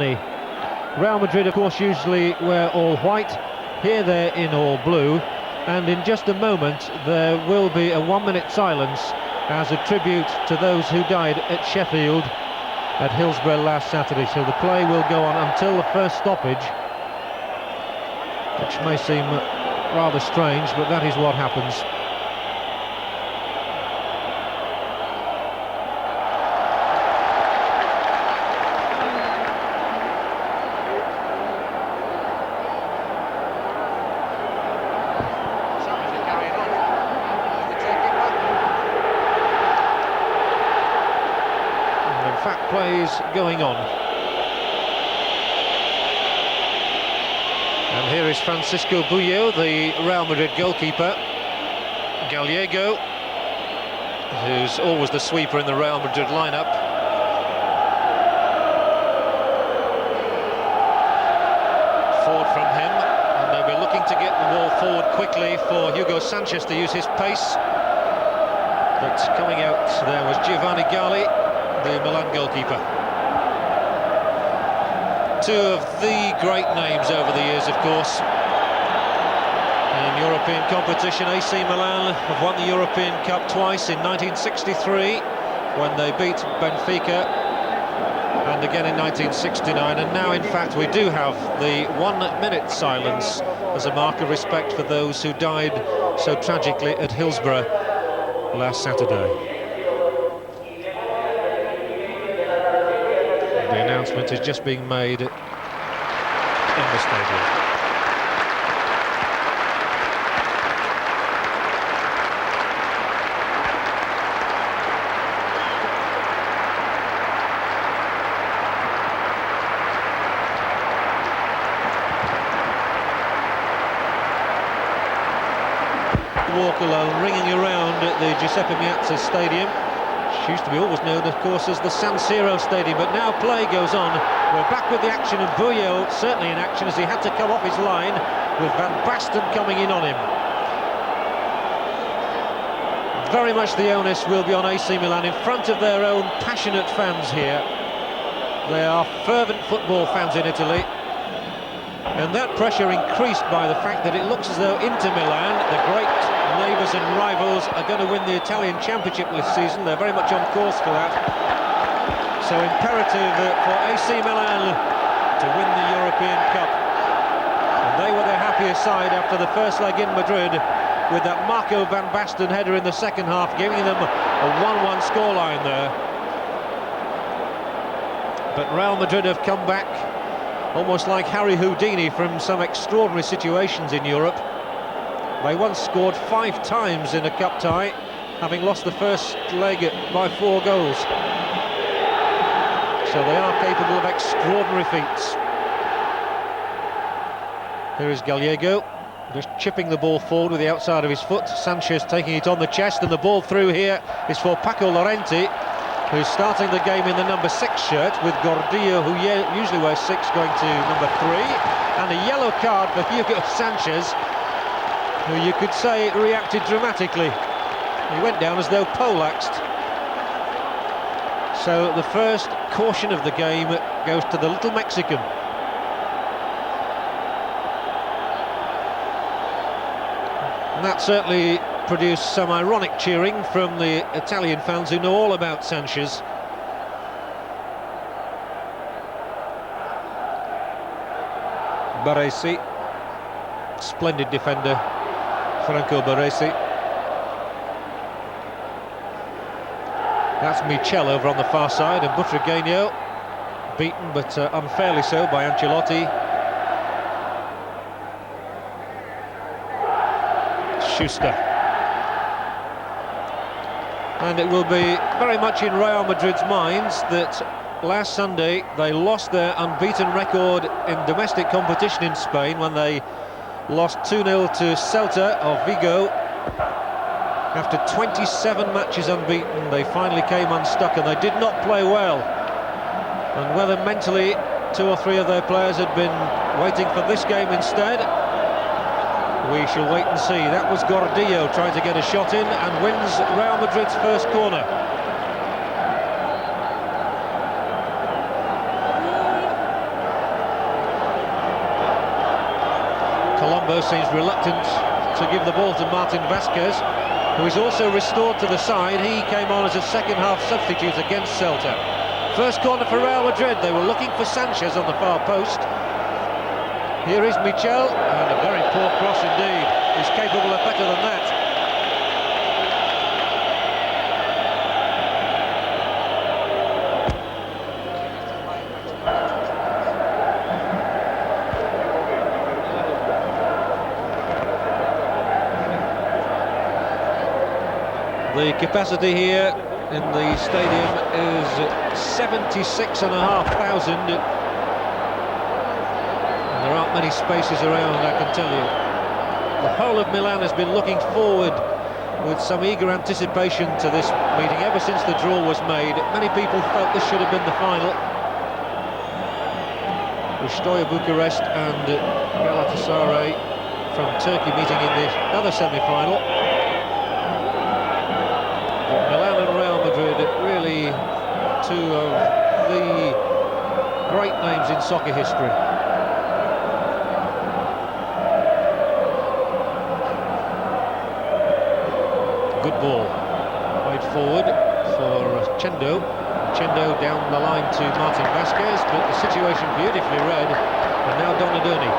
Real Madrid, of course, usually wear all white. Here they're in all blue, and in just a moment there will be a 1-minute silence as a tribute to those who died at Sheffield at Hillsborough last Saturday. So the play will go on until the first stoppage, which may seem rather strange, but that is what happens. Plays going on, and here is Francisco Bullo, the Real Madrid goalkeeper. Gallego, who's always the sweeper in the Real Madrid lineup. Forward from him, and they'll be looking to get the ball forward quickly for Hugo Sanchez to use his pace. But coming out there was Giovanni Galli, the Milan goalkeeper. Two of the great names over the years, of course, in European competition. AC Milan have won the European Cup twice, in 1963 when they beat Benfica, and again in 1969, and now in fact we do have the 1-minute silence as a mark of respect for those who died so tragically at Hillsborough last Saturday. The announcement is just being made in the stadium. Walk alone, ringing around at the Giuseppe Meazza Stadium. Used to be always known, of course, as the San Siro Stadium, but now play goes on. We're back with the action, and Bullo certainly in action as he had to come off his line, with Van Basten coming in on him. Very much the onus will be on AC Milan in front of their own passionate fans here. They are fervent football fans in Italy, and that pressure increased by the fact that it looks as though Inter Milan, the great neighbours and rivals, are going to win the Italian Championship this season. They're very much on course for that. So imperative for AC Milan to win the European Cup. And they were their happiest side after the first leg in Madrid, with that Marco Van Basten header in the second half, giving them a 1-1 scoreline there. But Real Madrid have come back almost like Harry Houdini from some extraordinary situations in Europe. They once scored 5 times in a cup tie, having lost the first leg by 4 goals. So they are capable of extraordinary feats. Here is Gallego, just chipping the ball forward with the outside of his foot. Sanchez taking it on the chest, and the ball through here is for Paco Llorente, who's starting the game in the number 6 shirt, with Gordillo, who usually wears 6, going to number 3. And a yellow card for Hugo Sanchez, who you could say reacted dramatically. He went down as though poleaxed. So the first caution of the game goes to the little Mexican. And that certainly produced some ironic cheering from the Italian fans who know all about Sanchez. Baresi, splendid defender, Franco Baresi. That's Michel over on the far side, and Butragueño beaten, but unfairly so, by Ancelotti. Schuster. And it will be very much in Real Madrid's minds that last Sunday they lost their unbeaten record in domestic competition in Spain when they lost 2-0 to Celta of Vigo. After 27 matches unbeaten, they finally came unstuck, and they did not play well. And whether mentally 2 or 3 of their players had been waiting for this game instead, we shall wait and see. That was Gordillo trying to get a shot in, and wins Real Madrid's first corner. Colombo seems reluctant to give the ball to Martin Vasquez, who is also restored to the side. He came on as a second-half substitute against Celta. First corner for Real Madrid. They were looking for Sanchez on the far post. Here is Michel, and a very poor cross indeed. He's capable of better than that. The capacity here in the stadium is 76,500. There aren't many spaces around, I can tell you. The whole of Milan has been looking forward with some eager anticipation to this meeting ever since the draw was made. Many people felt this should have been the final, with Steaua Bucharest and Galatasaray from Turkey meeting in the other semi-final. Milan and Real Madrid, really two of the great names in soccer history. Good ball, played forward for Chendo. Chendo down the line to Martin Vasquez, but the situation beautifully read, and now Donadoni.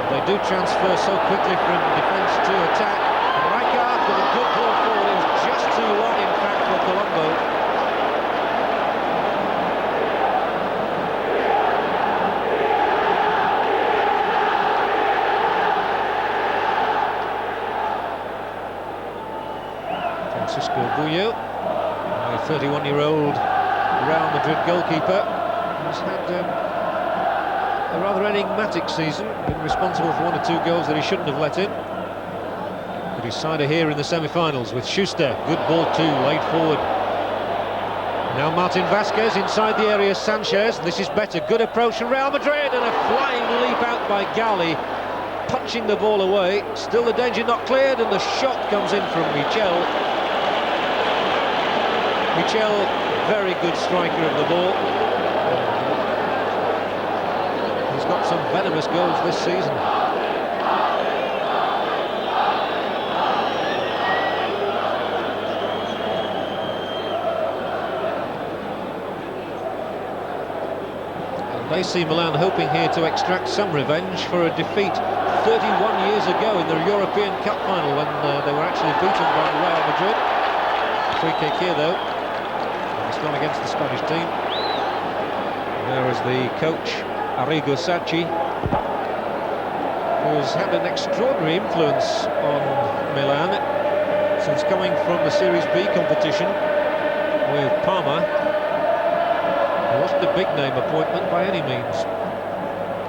They do transfer so quickly from defence to attack. Rijkaard with a good ball forward. It was just too long, in fact, for Colombo. Francisco Bullo, a 31-year-old Real Madrid goalkeeper, who's had a rather enigmatic season, been responsible for 1 or 2 goals that he shouldn't have let in. But he's side here in the semi-finals with Schuster. Good ball too, laid forward. Now Martin Vasquez inside the area, Sanchez. This is better, good approach from Real Madrid, and a flying leap out by Gali, punching the ball away. Still the danger not cleared, and the shot comes in from Michel. Michel, very good striker of the ball. He's got some venomous goals this season. AC Milan hoping here to extract some revenge for a defeat 31 years ago in the European Cup final when they were actually beaten by Real Madrid. Free kick here though. It's gone against the Spanish team. There is the coach, Arrigo Sacchi, who's had an extraordinary influence on Milan since coming from the Series B competition with Parma. It wasn't a big name appointment by any means,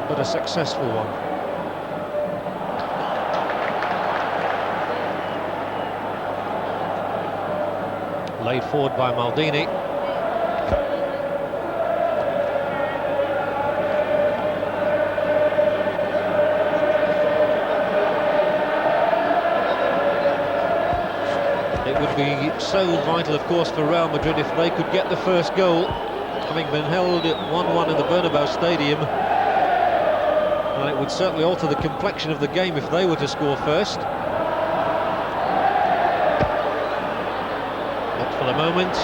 but a successful one. Laid forward by Maldini. It would be so vital, of course, for Real Madrid if they could get the first goal, having been held at 1-1 in the Bernabeu Stadium, and it would certainly alter the complexion of the game if they were to score first. Not for the moment.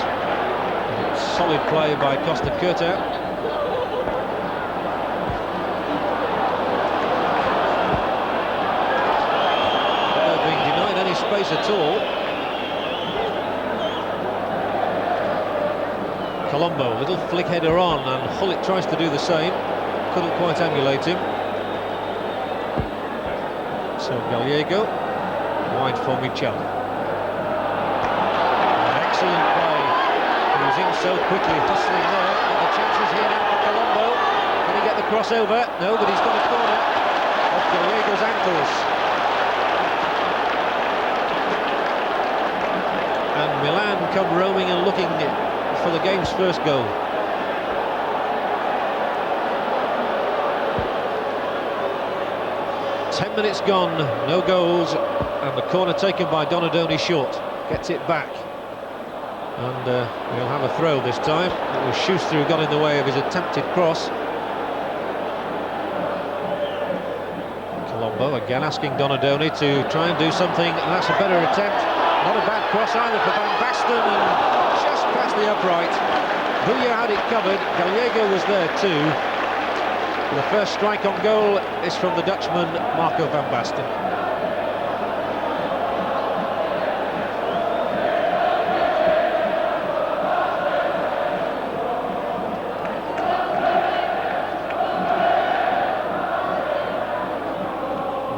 Solid play by Costa Curta. They're being denied any space at all. Colombo, little flick header on, and Hullet tries to do the same. Couldn't quite emulate him. So Gallego, wide for Michel. Excellent play. He was in so quickly, hustling there. And the chances here now for Colombo. Can he get the crossover? No, but he's got a corner off Gallego's ankles. And Milan come roaming and looking for the game's first goal. Ten minutes gone, no goals, and the corner taken by Donadoni short. Gets it back, and we'll have a throw this time. It was Schuster who got in the way of his attempted cross. elbow, again asking Donadoni to try and do something, and that's a better attempt. Not a bad cross either for Van Basten, and just past the upright. Bouya had it covered, Gallego was there too. The first strike on goal is from the Dutchman, Marco van Basten.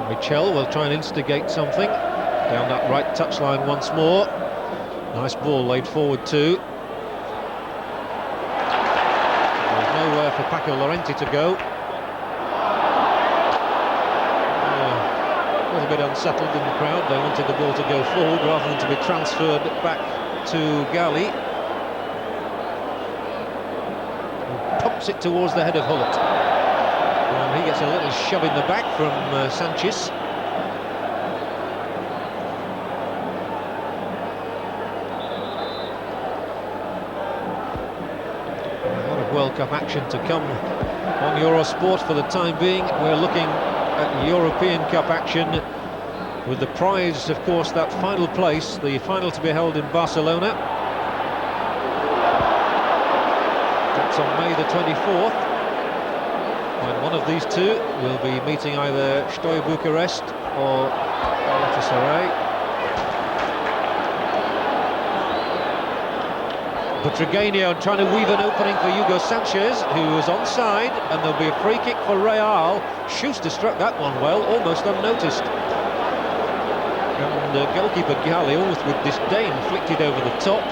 Michel will try and instigate something down that right touchline once more. Nice ball laid forward too. There's nowhere for Paco Llorente to go. A little bit unsettled in the crowd. They wanted the ball to go forward rather than to be transferred back to Gali. He pumps it towards the head of Hullet. And he gets a little shove in the back from Sanchez. A lot of World Cup action to come on Eurosport for the time being. We're looking at European Cup action with the prize, of course, that final place, the final to be held in Barcelona. That's on May the 24th. And one of these two will be meeting either Steaua Bucharest or Galatasaray. Butragueño trying to weave an opening for Hugo Sanchez, who was onside, and there'll be a free kick for Real. Schuster struck that one well, almost unnoticed. And goalkeeper Gali, almost with disdain, flicked it over the top.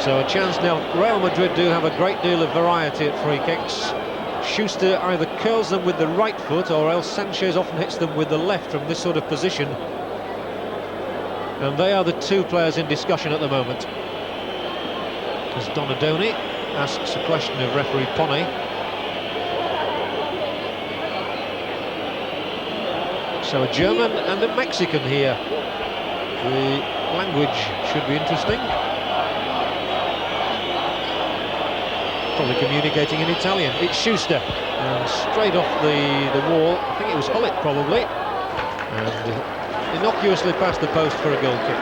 So a chance now. Real Madrid do have a great deal of variety at free kicks. Schuster either curls them with the right foot, or else Sanchez often hits them with the left from this sort of position. And they are the two players in discussion at the moment. As Donadoni asks a question of referee Pone. So a German and a Mexican here. The language should be interesting. Probably communicating in Italian. It's Schuster, and straight off the wall. I think it was Hullet probably, and innocuously past the post for a goal kick.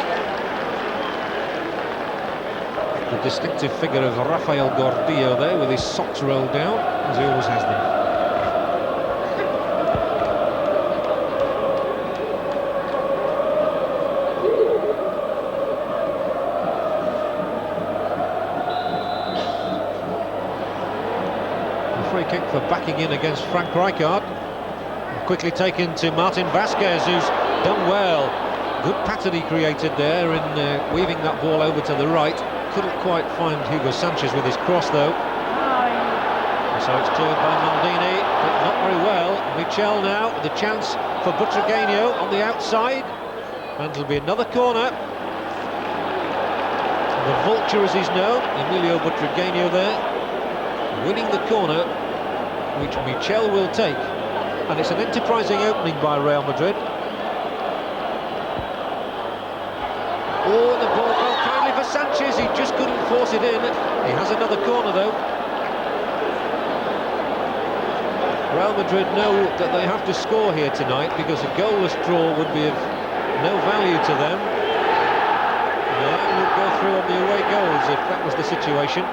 The distinctive figure of Rafael Gordillo there, with his socks rolled down, as he always has them. Free kick for backing in against Frank Rijkaard. Quickly taken to Martin Vasquez, who's done well. Good pattern he created there in weaving that ball over to the right. Couldn't quite find Hugo Sanchez with his cross though. So it's cleared by Maldini, but not very well. Michel now, the chance for Butragueño on the outside. And it'll be another corner. The vulture as he's known, Emilio Butragueño there, winning the corner, which Michel will take. And it's an enterprising opening by Real Madrid. Oh, the ball fell kindly for Sanchez, he just couldn't force it in. He has another corner though. Real Madrid know that they have to score here tonight, because a goalless draw would be of no value to them. Milan would go through on the away goals if that was the situation.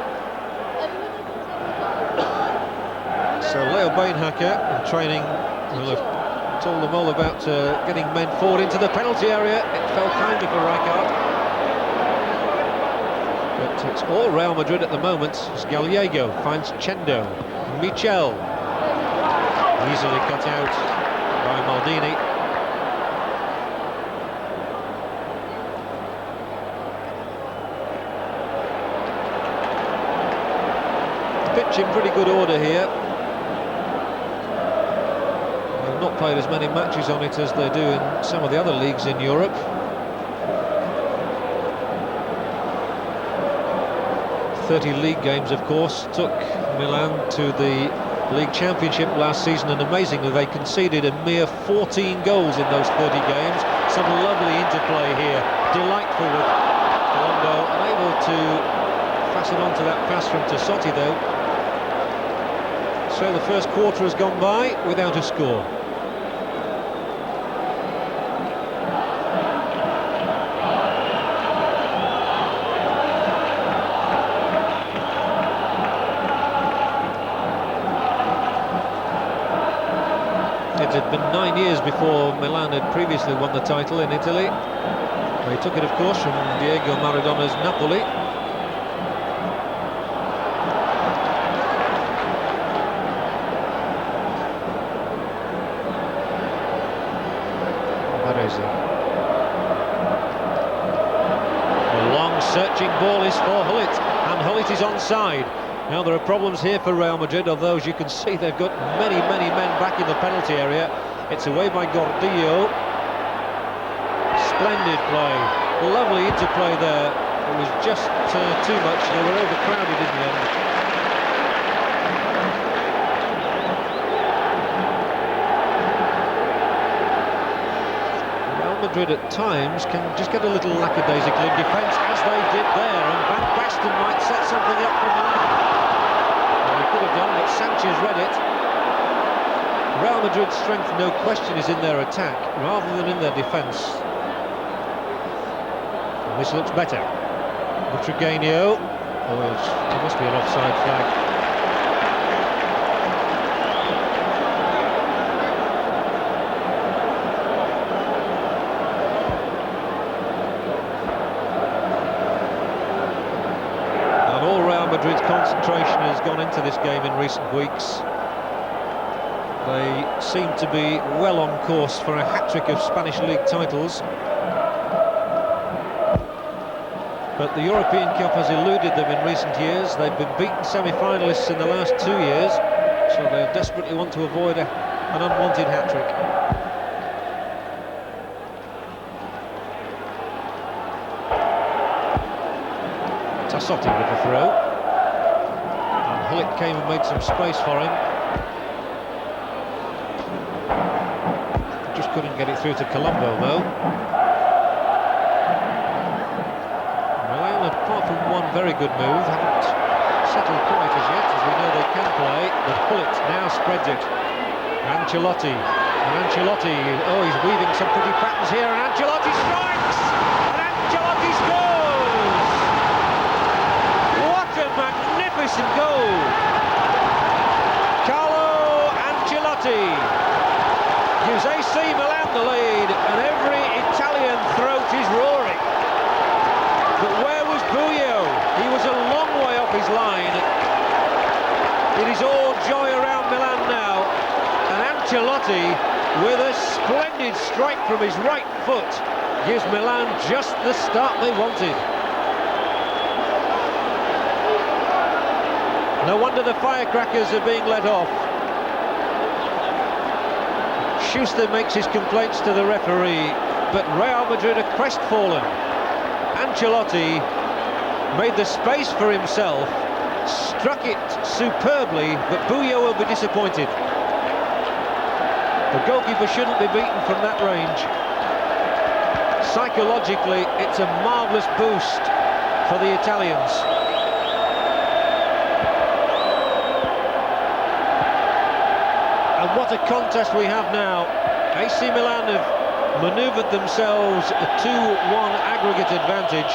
So Leo Beenhakker, in training, will have told them all about getting men forward into the penalty area. It fell kindly for Rijkaard. But it's all Real Madrid at the moment, as Gallego finds Chendo. Michel, easily cut out by Maldini. The pitch in pretty good order here. Not played as many matches on it as they do in some of the other leagues in Europe. "30 league games, of course, took Milan to the league championship last season, and amazingly they conceded a mere 14 goals in those 30 games. Some lovely interplay here, delightful with Colombo, unable to fasten on to that pass from Tassotti though. So the first quarter has gone by without a score. It had been 9 years before Milan had previously won the title in Italy. They took it, of course, from Diego Maradona's Napoli. A long searching ball is for Hullet, and Hullet is onside. Now there are problems here for Real Madrid, although as you can see they've got many men back in the penalty area. It's away by Gordillo. Splendid play, lovely interplay there. It was just too much, they were overcrowded in the end. Madrid at times can just get a little lackadaisical in defence, as they did there, and Van Basten might set something up for Milan. Well, he could have done, but Sanchez read it. Real Madrid's strength, no question, is in their attack rather than in their defence. And this looks better. Butragueño. Oh, there must be an offside flag. Madrid's concentration has gone into this game in recent weeks. They seem to be well on course for a hat-trick of Spanish League titles. But the European Cup has eluded them in recent years. They've been beaten semi-finalists in the last 2 years, so they'll desperately want to avoid an unwanted hat-trick. Tassotti with the throw. Hullet came and made some space for him. Just couldn't get it through to Colombo, though. Milan, apart from one very good move, haven't settled quite as yet, as we know they can play. But Hullet now spreads it. Ancelotti. And Ancelotti, oh, he's weaving some pretty patterns here, and Ancelotti strikes! And Ancelotti scores! What a magnificent goal! Carlo Ancelotti gives AC Milan the lead, and every Italian throat is roaring. But where was Buio? He was a long way off his line. It is all joy around Milan now, and Ancelotti, with a splendid strike from his right foot, gives Milan just the start they wanted. No wonder the firecrackers are being let off. Schuster makes his complaints to the referee, but Real Madrid are crestfallen. Ancelotti made the space for himself, struck it superbly, but Buio will be disappointed. The goalkeeper shouldn't be beaten from that range. Psychologically, it's a marvellous boost for the Italians. And what a contest we have now. AC Milan have manoeuvred themselves a 2-1 aggregate advantage.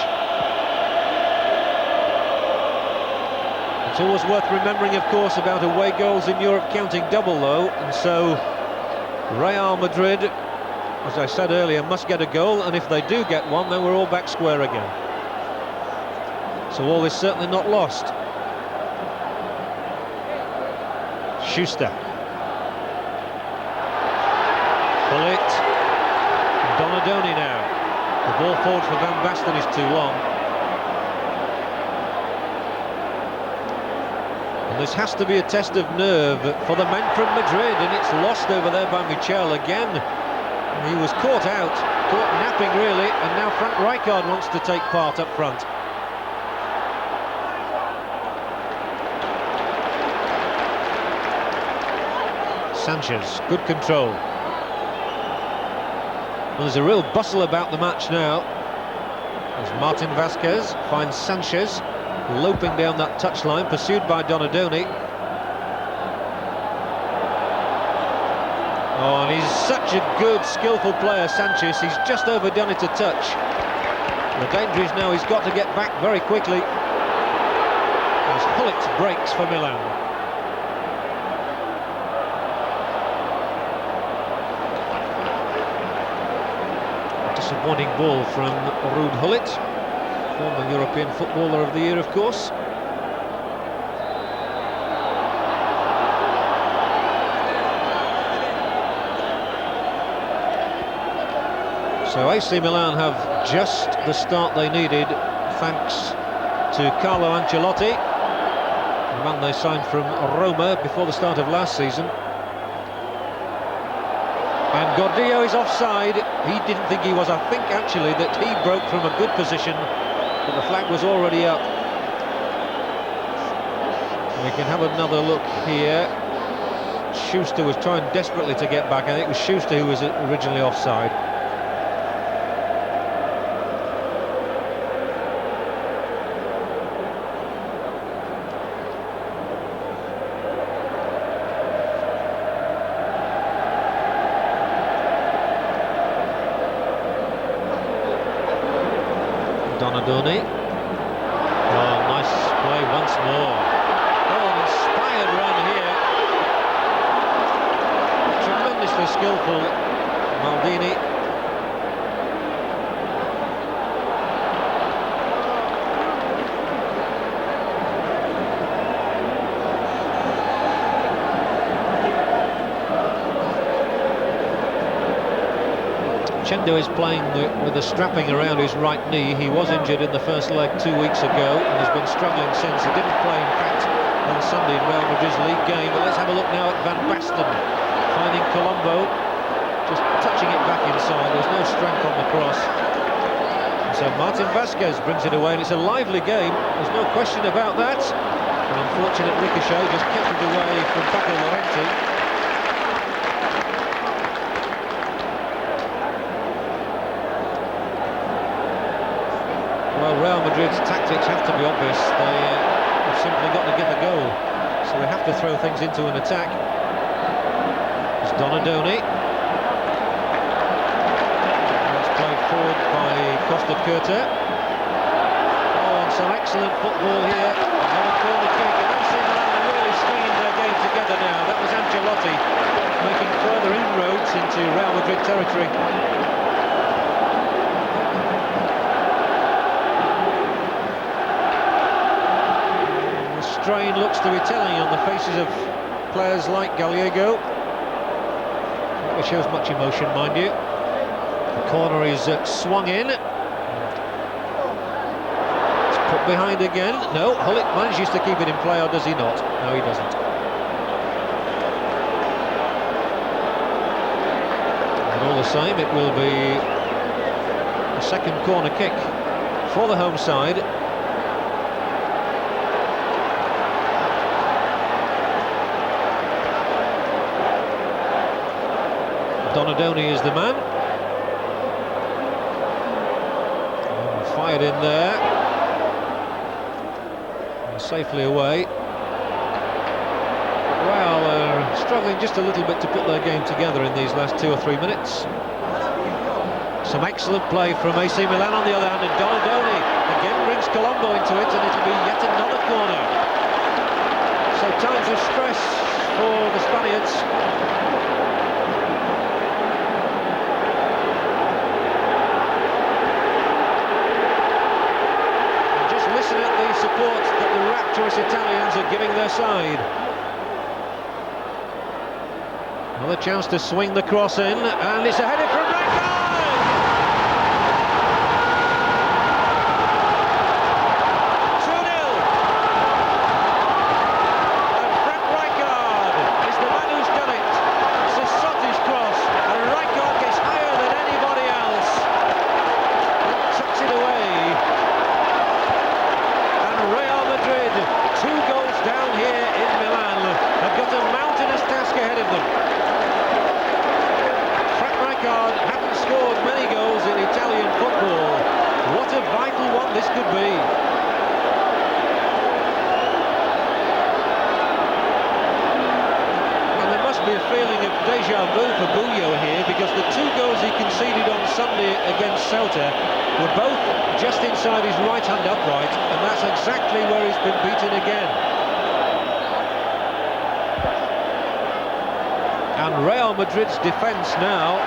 It's always worth remembering, of course, about away goals in Europe counting double, though, and so Real Madrid, as I said earlier, must get a goal, and if they do get one, then we're all back square again. So all is certainly not lost. Schuster. Hullet. Donadoni now. The ball forward for Van Basten is too long. And this has to be a test of nerve for the men from Madrid, and it's lost over there by Michel again. He was caught out, caught napping really, and now Frank Rijkaard wants to take part up front. Sanchez, good control. Well, there's a real bustle about the match now, as Martin Vasquez finds Sanchez loping down that touchline, pursued by Donadoni. Oh, and he's such a good, skillful player, Sanchez. He's just overdone it a touch. The danger is now he's got to get back very quickly. As Hullet breaks for Milan. Disappointing ball from Ruud Hullet, former European Footballer of the Year, of course. So AC Milan have just the start they needed, thanks to Carlo Ancelotti, the man they signed from Roma before the start of last season. And Gordillo is offside. He didn't think he was. I think actually that he broke from a good position, but the flag was already up. We can have another look here. Schuster was trying desperately to get back. I think it was Schuster who was originally offside. Donadoni. Oh, nice play once more. Oh, an inspired run here. Tremendously skillful, Maldini. Chendo is playing with a strapping around his right knee. He was injured in the first leg 2 weeks ago and has been struggling since. He didn't play, in fact, on Sunday in Real Madrid's league game. But let's have a look now at Van Basten, finding Colombo, just touching it back inside. There's no strength on the cross. So Martin Vasquez brings it away, and it's a lively game. There's no question about that. An unfortunate ricochet just kept it away from Paco Llorente. Well, Real Madrid's tactics have to be obvious. They've simply got to get the goal, so they have to throw things into an attack. It's Donadoni. That's played forward by Costa Curta. Oh, and some excellent football here. Another corner kick, and AC Milan are really stringing their game together now. That was Ancelotti making further inroads into Real Madrid territory. Strain looks to be telling on the faces of players like Gallego. It shows much emotion, mind you. The corner is swung in. It's put behind again. No, Hullet manages to keep it in play, or does he not? No, he doesn't. And all the same, it will be a second corner kick for the home side. Donadoni is the man. And fired in there. And safely away. Well, they're struggling just a little bit to put their game together in these last 2 or 3 minutes. Some excellent play from AC Milan on the other hand, and Donadoni again brings Colombo into it, and it'll be yet another corner. So times of stress for the Spaniards. Support that the rapturous Italians are giving their side. Another chance to swing the cross in, and it's a header from Rijkaard! 2-0. And Frank Rijkaard is the man who's done it. It's a Sotti's cross, and Rijkaard gets higher than anybody else. And tucks it away. Real Madrid, 2 goals down here in Milan, have got a mountainous task ahead of them. Frank Rijkaard hadn't scored deja vu for Buyo here, because the 2 goals he conceded on Sunday against Celta were both just inside his right-hand upright, and that's exactly where he's been beaten again. And Real Madrid's defence now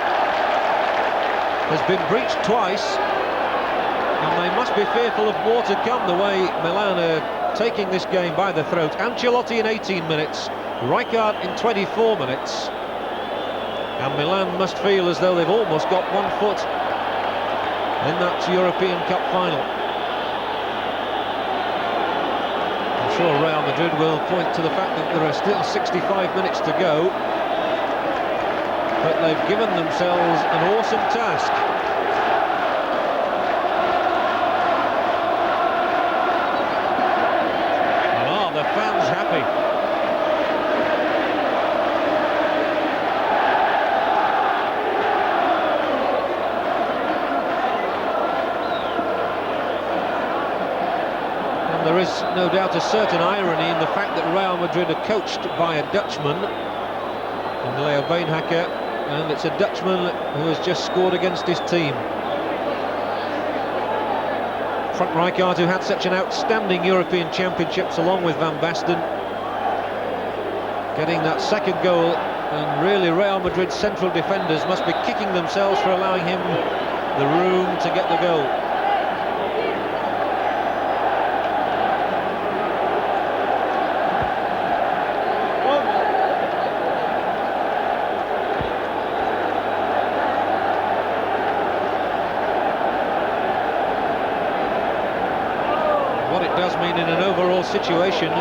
has been breached twice, and they must be fearful of more to come, the way Milan are taking this game by the throat. Ancelotti in 18 minutes, Rijkaard in 24 minutes, and Milan must feel as though they've almost got 1 foot in that European Cup final. I'm sure Real Madrid will point to the fact that there are still 65 minutes to go, but they've given themselves an awesome task. And are the fans happy? And there is no doubt a certain irony in the fact that Real Madrid are coached by a Dutchman, in Leo Beenhakker, and it's a Dutchman who has just scored against his team. Frank Rijkaard, who had such an outstanding European Championships along with Van Basten, getting that second goal, and really Real Madrid's central defenders must be kicking themselves for allowing him the room to get the goal. What it does mean in an overall situation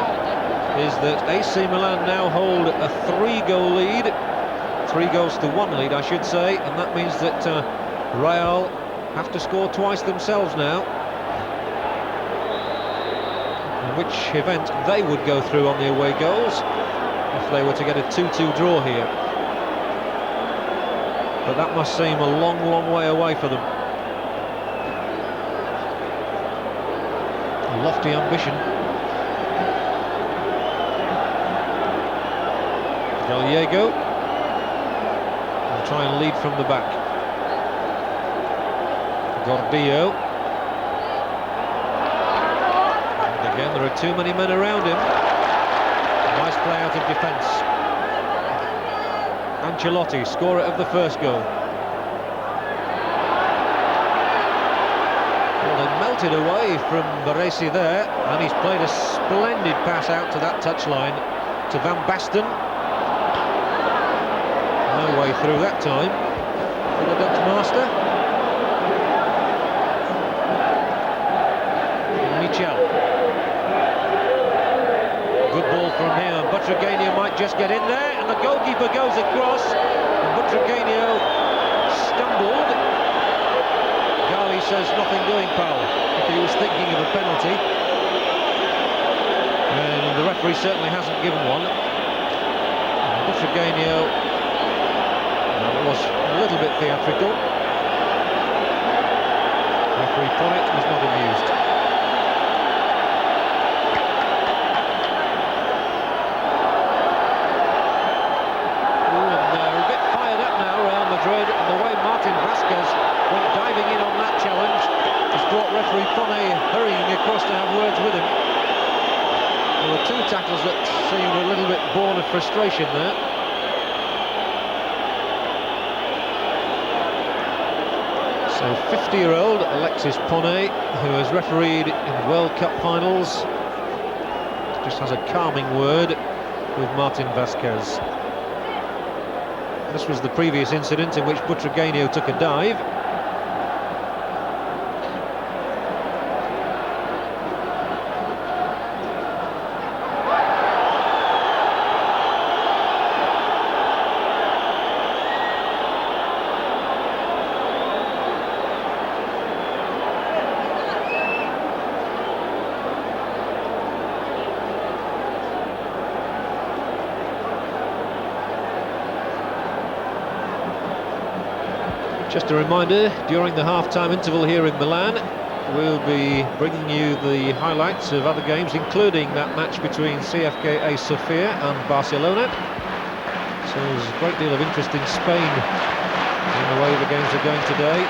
is that AC Milan now hold a 3-goal lead, 3-1 lead I should say, and that means that Real have to score twice themselves now, in which event they would go through on the away goals if they were to get a 2-2 draw here. But that must seem a long, long way away for them. A lofty ambition. Gallego will try and lead from the back. Gordillo. And again, there are too many men around him. Nice play out of defence. Ancelotti, scorer of the first goal. Well, they melted away from Baresi there, and he's played a splendid pass out to that touchline to Van Basten. No way through that time for the Dutch master. Michel. Good ball from him. Butragueño might just get in there, and the goalkeeper goes across. And Butragueño stumbled. Gali says nothing doing, Paul, if he was thinking of a penalty. And the referee certainly hasn't given one. Butragueño was a little bit theatrical. Referee Ponnet was not amused. And the way Martin Vasquez went diving in on that challenge has brought referee Ponnet hurrying across to have words with him. There were 2 tackles that seemed a little bit born of frustration there. So 50-year-old Alexis Ponnet, who has refereed in World Cup finals, just has a calming word with Martin Vasquez. This was the previous incident in which Butragueño took a dive. Just a reminder, during the half-time interval here in Milan, we'll be bringing you the highlights of other games, including that match between CFKA Sofia and Barcelona. So there's a great deal of interest in Spain in the way the games are going today.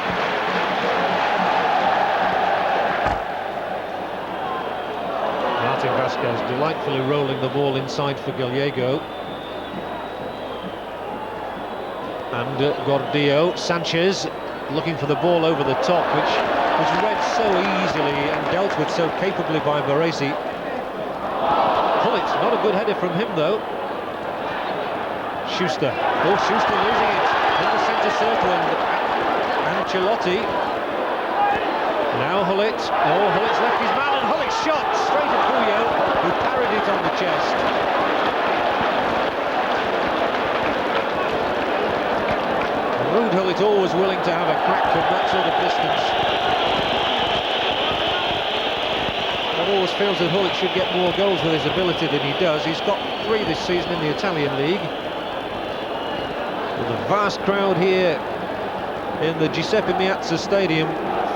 Martin Vasquez delightfully rolling the ball inside for Gallego. And Gordillo. Sanchez looking for the ball over the top, which was read so easily and dealt with so capably by Baresi. Hullet, not a good header from him though. Schuster. Oh, Schuster losing it in the centre circle, and Ancelotti. Now Hullet. Oh, Hullet's left his man, and Hullet shot straight at Puyo, who parried it on the chest. Ruud Hullet always willing to have a crack from that sort of distance. One always feels that Hullet should get more goals with his ability than he does. He's got 3 this season in the Italian league. With a vast crowd here in the Giuseppe Meazza Stadium,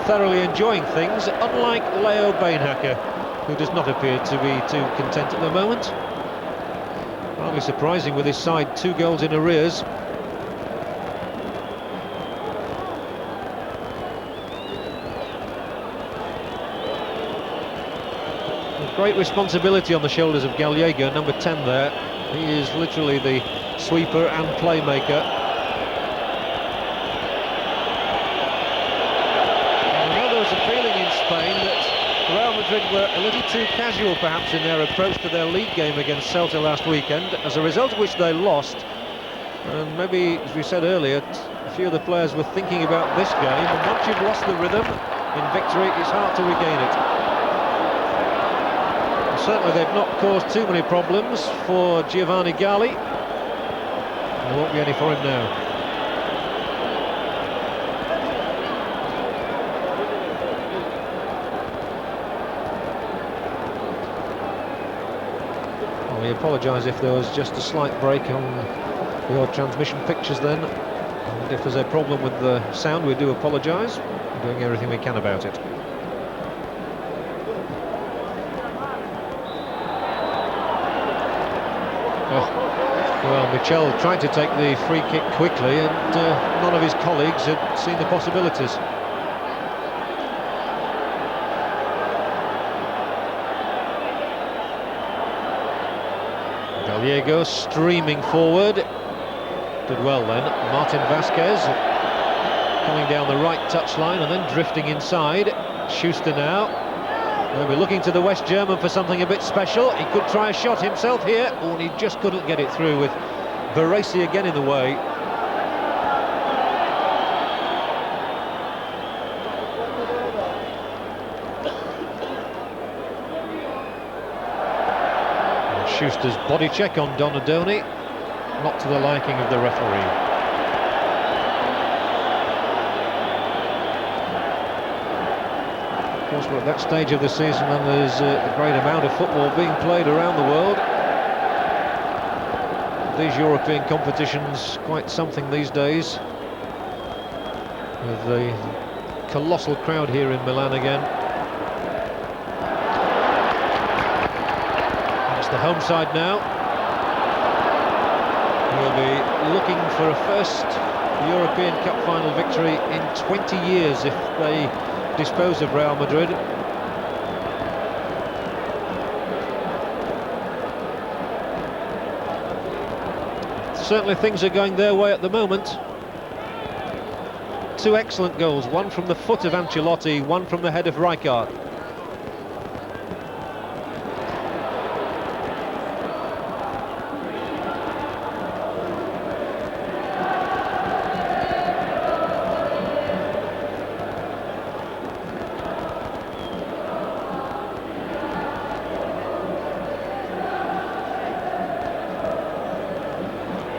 thoroughly enjoying things, unlike Leo Beenhakker, who does not appear to be too content at the moment. Hardly surprising with his side 2 goals in arrears. Great responsibility on the shoulders of Gallego, number 10 there. He is literally the sweeper and playmaker. And I know there was a feeling in Spain that Real Madrid were a little too casual perhaps in their approach to their league game against Celta last weekend, as a result of which they lost. And maybe, as we said earlier, a few of the players were thinking about this game, and once you've lost the rhythm in victory, it's hard to regain it. Certainly they've not caused too many problems for Giovanni Galli. There won't be any for him now. Well, we apologise if there was just a slight break on your transmission pictures then. And if there's a problem with the sound, we do apologise. We're doing everything we can about it. Well, Michel tried to take the free kick quickly, and none of his colleagues had seen the possibilities. Gallego streaming forward. Did well then. Martin Vasquez coming down the right touchline and then drifting inside. Schuster now. They'll be looking to the West German for something a bit special. He could try a shot himself here, and he just couldn't get it through, with Baresi again in the way. And Schuster's body check on Donadoni, not to the liking of the referee. Of course, we're at that stage of the season when there's a great amount of football being played around the world. These European competitions, quite something these days, with the colossal crowd here in Milan again. That's the home side now. We'll be looking for a first European Cup final victory in 20 years if they dispose of Real Madrid. Certainly things are going their way at the moment. 2 excellent goals, one from the foot of Ancelotti, one from the head of Rijkaard.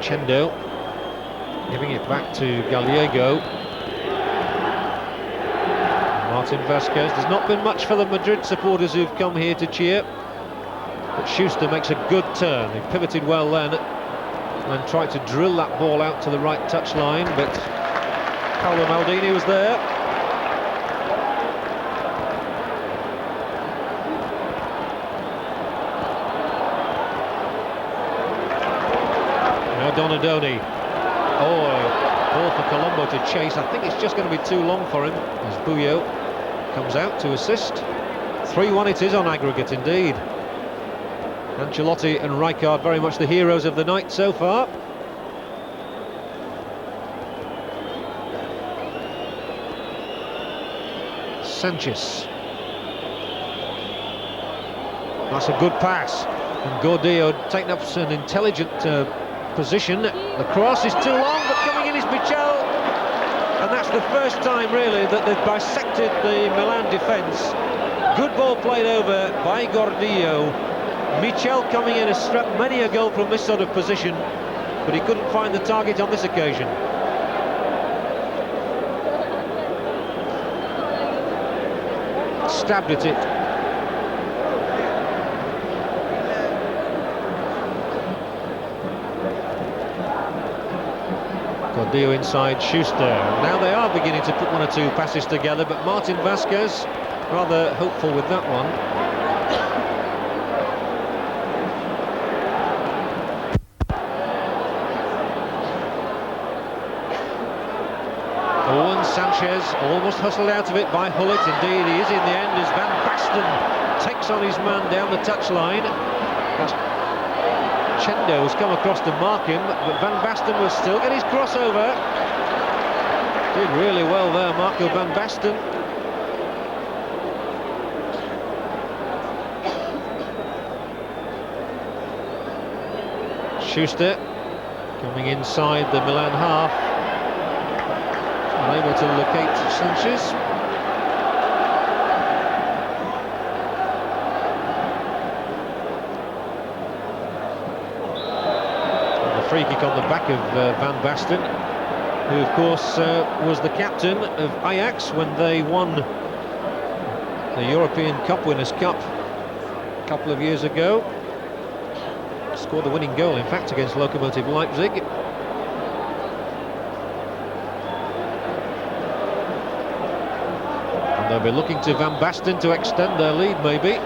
Chendo giving it back to Gallego. Martin Vasquez. There's not been much for the Madrid supporters who've come here to cheer, but Schuster makes a good turn. He pivoted well then and tried to drill that ball out to the right touchline, but Paolo Maldini was there. Donadoni. Oh, ball for Colombo to chase. I think it's just going to be too long for him as Buyo comes out to assist. 3-1 it is on aggregate indeed. Ancelotti and Rijkaard very much the heroes of the night so far. Sanchez. That's a good pass. And Gordillo taking up an intelligent position. The cross is too long, but coming in is Michel. And that's the first time really that they've bisected the Milan defence. Good ball played over by Gordillo. Michel coming in has struck many a goal from this sort of position, but he couldn't find the target on this occasion. Stabbed at it. Gordillo inside Schuster. Now they are beginning to put one or two passes together, but Martin Vasquez rather hopeful with that one. Sanchez almost hustled out of it by Hullet. Indeed he is in the end as Van Basten takes on his man down the touchline. Chendo has come across to mark him, but Van Basten will still get his crossover. Did really well there, Marco Van Basten. Schuster coming inside the Milan half. Unable to locate Sanchez. And the free kick on the back of Van Basten, who of course was the captain of Ajax when they won the European Cup Winners' Cup a couple of years ago. Scored the winning goal, in fact, against Lokomotiv Leipzig. They'll be looking to Van Basten to extend their lead, maybe.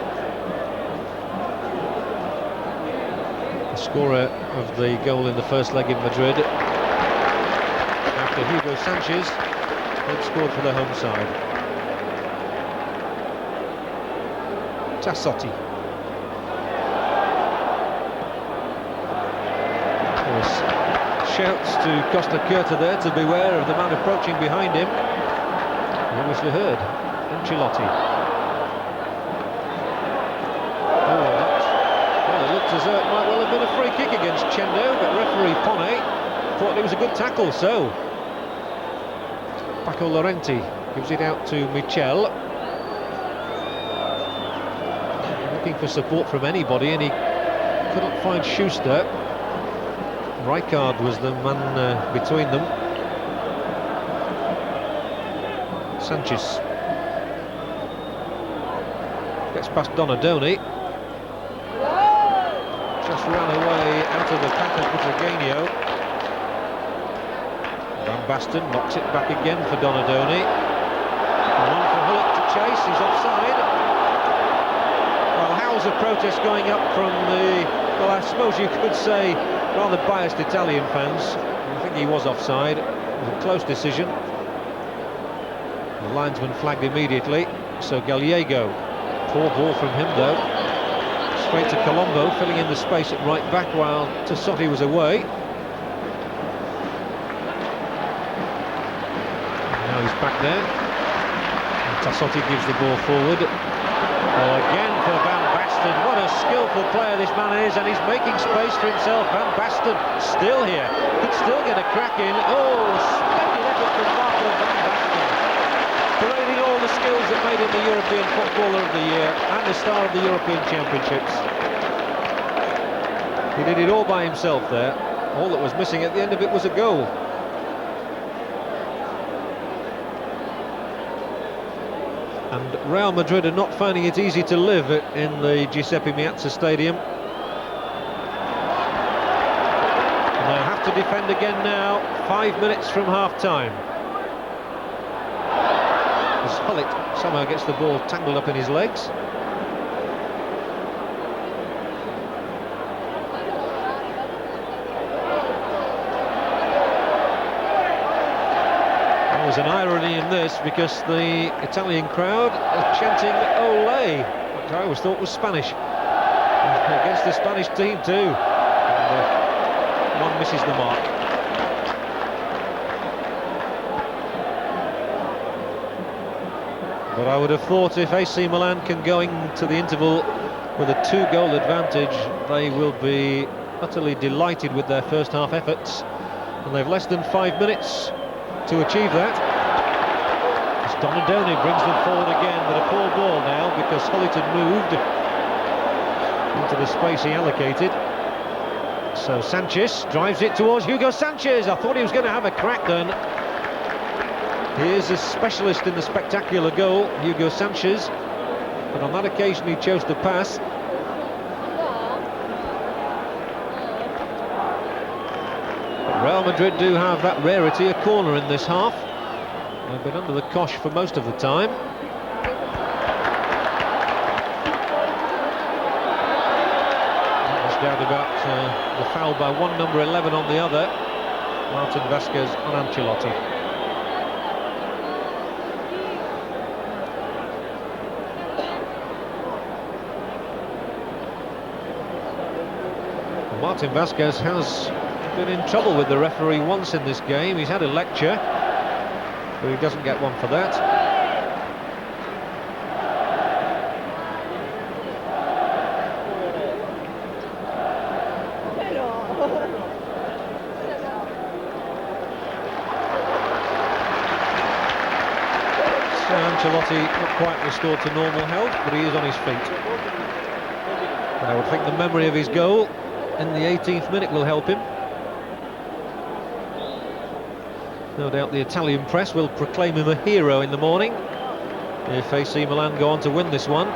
The scorer of the goal in the first leg in Madrid, after Hugo Sanchez had scored for the home side. Tassotti. Shouts to Costa Curta there to beware of the man approaching behind him. He obviously heard. Ancelotti. Oh, well, it looked as though it might well have been a free kick against Chendo, but referee Pone thought it was a good tackle, so Paco Llorente gives it out to Michel. Looking for support from anybody, and he couldn't find Schuster. Rijkaard was the man between them. Sanchez gets past Donadoni. Just ran away out of the path of Butragueño. Van Basten knocks it back again for Donadoni. One for Hullet to chase, he's offside. Well, howls of protest going up from the, well, I suppose you could say, rather biased Italian fans. I think he was offside. It was a close decision. The linesman flagged immediately, so Gallego, poor ball from him though, straight to Colombo, filling in the space at right back while Tassotti was away. And now he's back there, and Tassotti gives the ball forward. Oh, again for Van Basten. What a skillful player this man is, and he's making space for himself. Van Basten still here, could still get a crack in. Oh, splendid effort from Marco Van Basten, parading all the skills that made him the European Footballer of the Year and the star of the European Championships. He did it all by himself there. All that was missing at the end of it was a goal. And Real Madrid are not finding it easy to live in the Giuseppe Meazza Stadium. And they'll have to defend again now, 5 minutes from half-time. As Hullet somehow gets the ball tangled up in his legs. There's an irony in this because the Italian crowd are chanting "Ole," which I always thought was Spanish, against the Spanish team too. And, one misses the mark. But I would have thought if AC Milan can go into the interval with a 2-goal advantage, they will be utterly delighted with their first half efforts, and they've less than 5 minutes to achieve that. As Donadoni brings them forward again, but a poor ball now because Hullet had moved into the space he allocated. So Sanchez drives it towards Hugo Sanchez. I thought he was going to have a crack then. He is a specialist in the spectacular goal, Hugo Sanchez, but on that occasion he chose to pass. But Real Madrid do have that rarity, a corner in this half. They've been under the cosh for most of the time. There's doubt about the foul by one, number 11 on the other, Martin Vasquez on Ancelotti. Martin Vasquez has been in trouble with the referee once in this game. He's had a lecture, but he doesn't get one for that. So Ancelotti not quite restored to normal health, but he is on his feet. And I would think the memory of his goal in the 18th minute will help him. No doubt the Italian press will proclaim him a hero in the morning if AC Milan go on to win this one.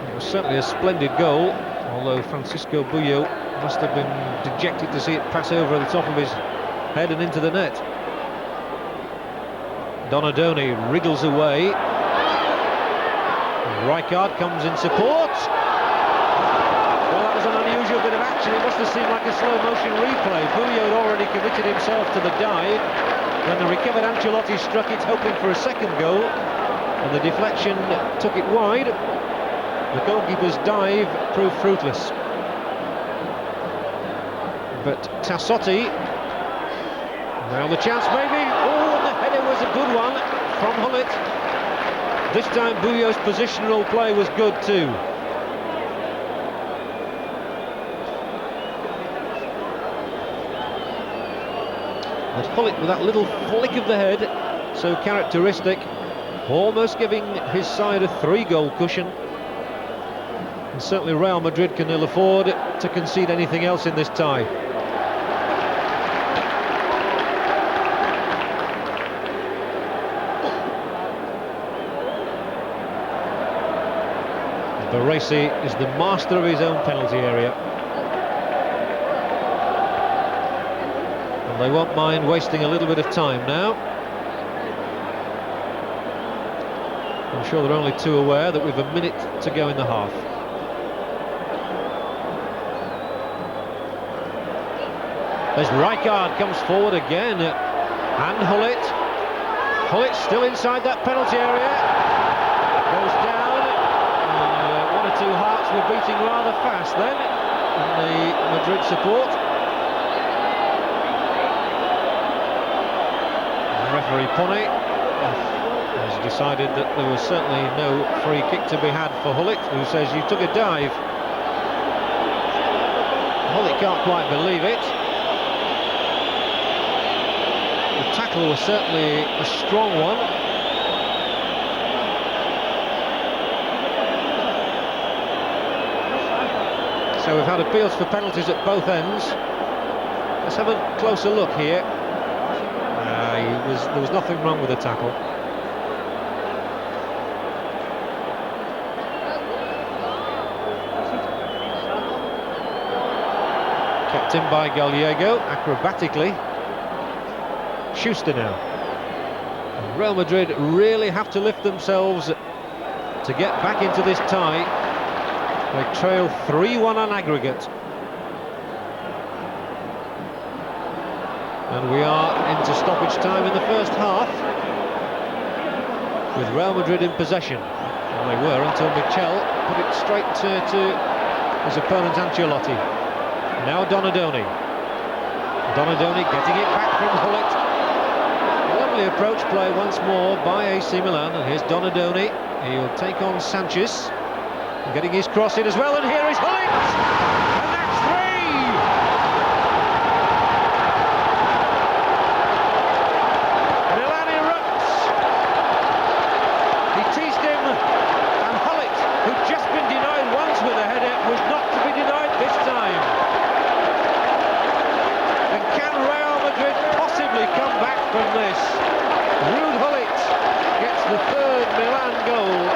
It was certainly a splendid goal, although Francisco Buyo must have been dejected to see it pass over the top of his head and into the net. Donadoni wriggles away. Rijkaard comes in support. Well, that was an unusual bit of action. It must have seemed like a slow-motion replay. Buyo had already committed himself to the dive. When the recovered Ancelotti struck it, hoping for a second goal, and the deflection took it wide. The goalkeeper's dive proved fruitless. But Tassotti, now the chance maybe. Oh, the header was a good one from Hullet. This time Buyo's positional play was good too. But Hullet with that little flick of the head, so characteristic, almost giving his side a 3-goal cushion. And certainly Real Madrid can ill afford to concede anything else in this tie. Baresi is the master of his own penalty area, and they won't mind wasting a little bit of time now. I'm sure they're only too aware that we've a minute to go in the half. As Rijkaard comes forward again, and Hullet still inside that penalty area, goes down. Two hearts were beating rather fast then in the Madrid support. And referee Pone has decided that there was certainly no free kick to be had for Hullet, who says you took a dive. Hullet can't quite believe it. The tackle was certainly a strong one. So we've had appeals for penalties at both ends. Let's have a closer look here. There was nothing wrong with the tackle. Kept in by Gallego, acrobatically. Schuster now. And Real Madrid really have to lift themselves to get back into this tie. They trail 3-1 on aggregate. And we are into stoppage time in the first half, with Real Madrid in possession. Well, they were until Michel put it straight to his opponent Ancelotti. Now Donadoni. Donadoni getting it back from Hullet. Lovely approach play once more by AC Milan. And here's Donadoni. He'll take on Sanchez. Getting his cross in as well. And here is Hullet. And that's three. Milan erupts. He teased him. And Hullet, who'd just been denied once with a header, was not to be denied this time. And can Real Madrid possibly come back from this? Ruud Hullet gets the third Milan goal.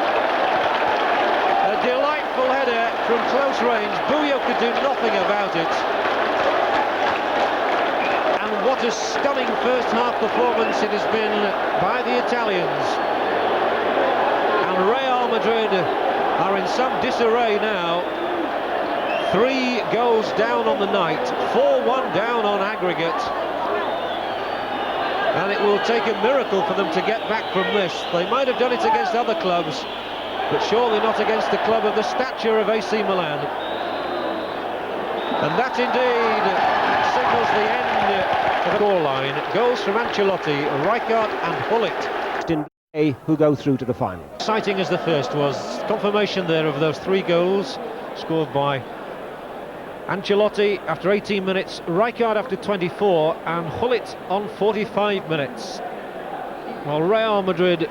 A delightful header from close range. Buyo could do nothing about it. And what a stunning first half performance it has been by the Italians. And Real Madrid are in some disarray now. 3 goals down on the night, 4-1 down on aggregate. And it will take a miracle for them to get back from this. They might have done it against other clubs, but surely not against a club of the stature of AC Milan. And that indeed signals the end of the scoreline. Goals from Ancelotti, Rijkaard and Hullet, who go through to the final. Exciting as the first was, confirmation there of those 3 goals scored by Ancelotti after 18 minutes, Rijkaard after 24 and Hullet on 45 minutes. Well, Real Madrid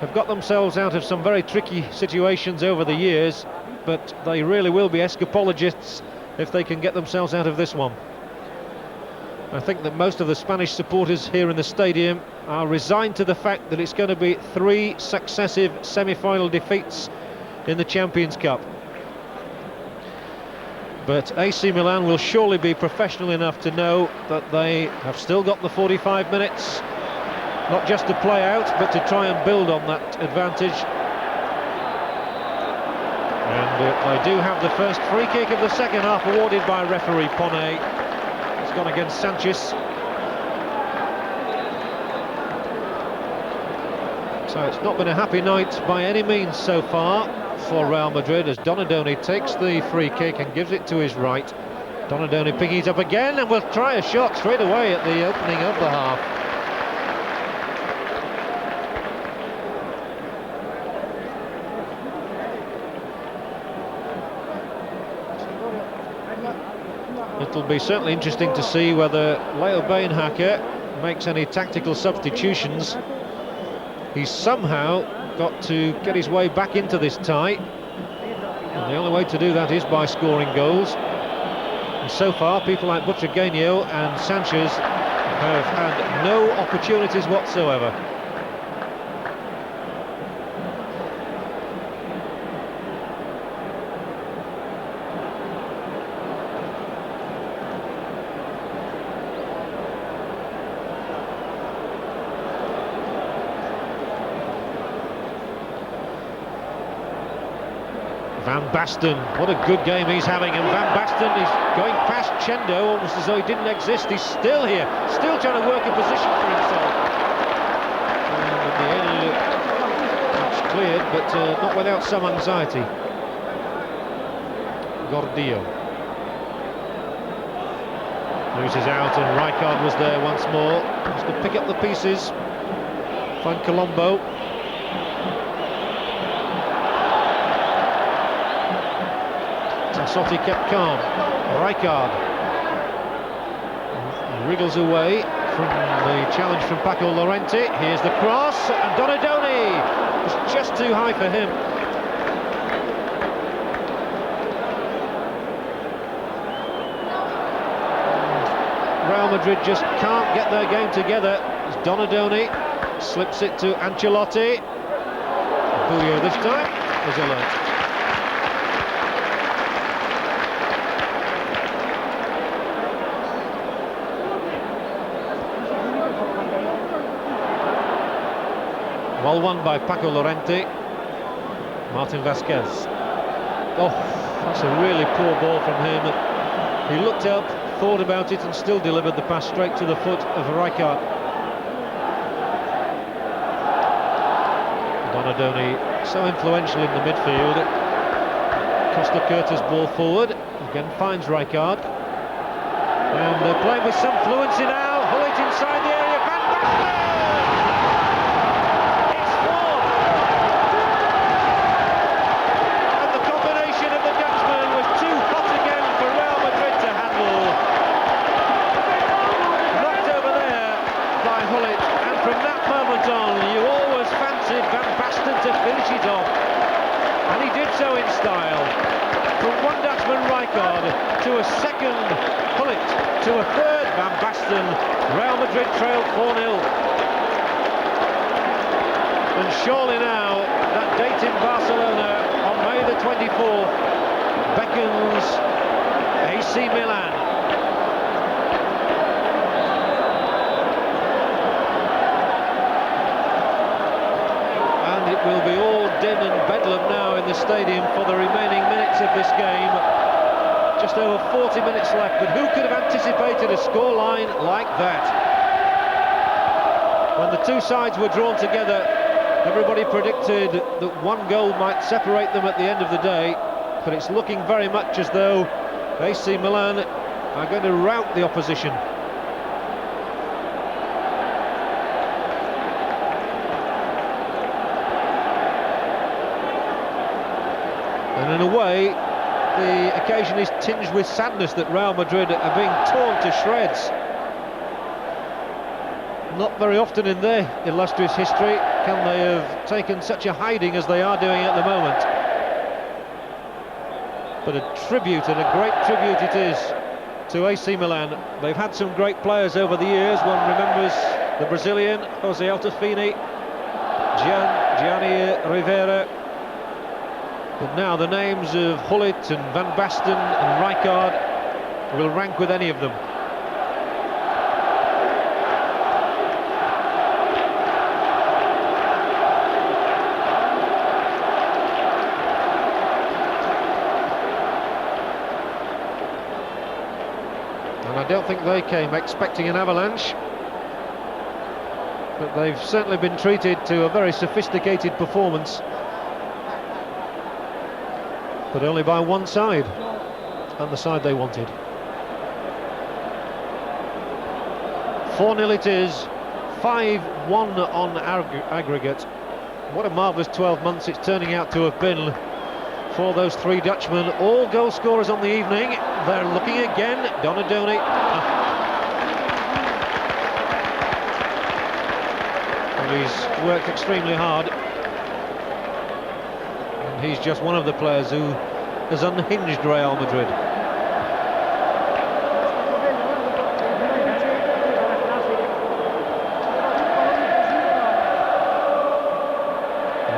have got themselves out of some very tricky situations over the years, but they really will be escapologists if they can get themselves out of this one. I think that most of the Spanish supporters here in the stadium are resigned to the fact that it's going to be 3 successive semi-final defeats in the Champions Cup. But AC Milan will surely be professional enough to know that they have still got the 45 minutes, not just to play out, but to try and build on that advantage. And they do have the first free kick of the second half awarded by referee Poney. It's gone against Sanchez. So it's not been a happy night by any means so far for Real Madrid, as Donadoni takes the free kick and gives it to his right. Donadoni picking it up again and will try a shot straight away at the opening of the half. It'll be certainly interesting to see whether Leo Beenhakker makes any tactical substitutions. He's somehow got to get his way back into this tie, and the only way to do that is by scoring goals. And so far, people like Butragueño and Sanchez have had no opportunities whatsoever. Van Basten, what a good game he's having, and Van Basten is going past Chendo almost as though he didn't exist. He's still here, still trying to work a position for himself. And in the end, it's cleared, but not without some anxiety. Gordillo loses out, and Rijkaard was there once more. Has to pick up the pieces, find Colombo. Sotti kept calm. Rijkaard wriggles away from the challenge from Paco Llorente. Here's the cross, and Donadoni was just too high for him. Real Madrid just can't get their game together. As Donadoni slips it to Ancelotti. Buyo this time is alert. Well won by Paco Llorente. Martin Vasquez. Oh, that's a really poor ball from him. He looked up, thought about it and still delivered the pass straight to the foot of Rijkaard. Donadoni so influential in the midfield. Costa Curtis ball forward, again finds Rijkaard. And they're playing with some fluency now. Gullit inside the area. Van Basten! It's 4! And the combination of the Dutchman was too hot again for Real Madrid to handle. Knocked over there by Gullit. And from that moment on, you always fancied Van Basten to finish it off. And he did so in style. From one Dutchman, Rijkaard, to a second, Gullit, to a third, Van Basten. Real Madrid trailed 4-0. And surely now, that date in Barcelona on May the 24th beckons AC Milan. And it will be all din and bedlam now in the stadium for the remaining minutes of this game. Just over 40 minutes left, but who could have anticipated a scoreline like that? When the two sides were drawn together, everybody predicted that one goal might separate them at the end of the day, but it's looking very much as though AC Milan are going to rout the opposition. And in a way, the occasion is tinged with sadness that Real Madrid are being torn to shreds. Not very often in their illustrious history can they have taken such a hiding as they are doing at the moment. But a tribute, and a great tribute it is, to AC Milan. They've had some great players over the years. One remembers the Brazilian, Jose Altafini, Gianni Rivera. But now the names of Gullit and Van Basten and Rijkaard will rank with any of them. And I don't think they came expecting an avalanche, but they've certainly been treated to a very sophisticated performance. But only by one side, and the side they wanted. 4-0 it is, 5-1 on aggregate. What a marvellous 12 months it's turning out to have been for those three Dutchmen. All goal scorers on the evening. They're looking again. Donadoni. And he's worked extremely hard. He's just one of the players who has unhinged Real Madrid.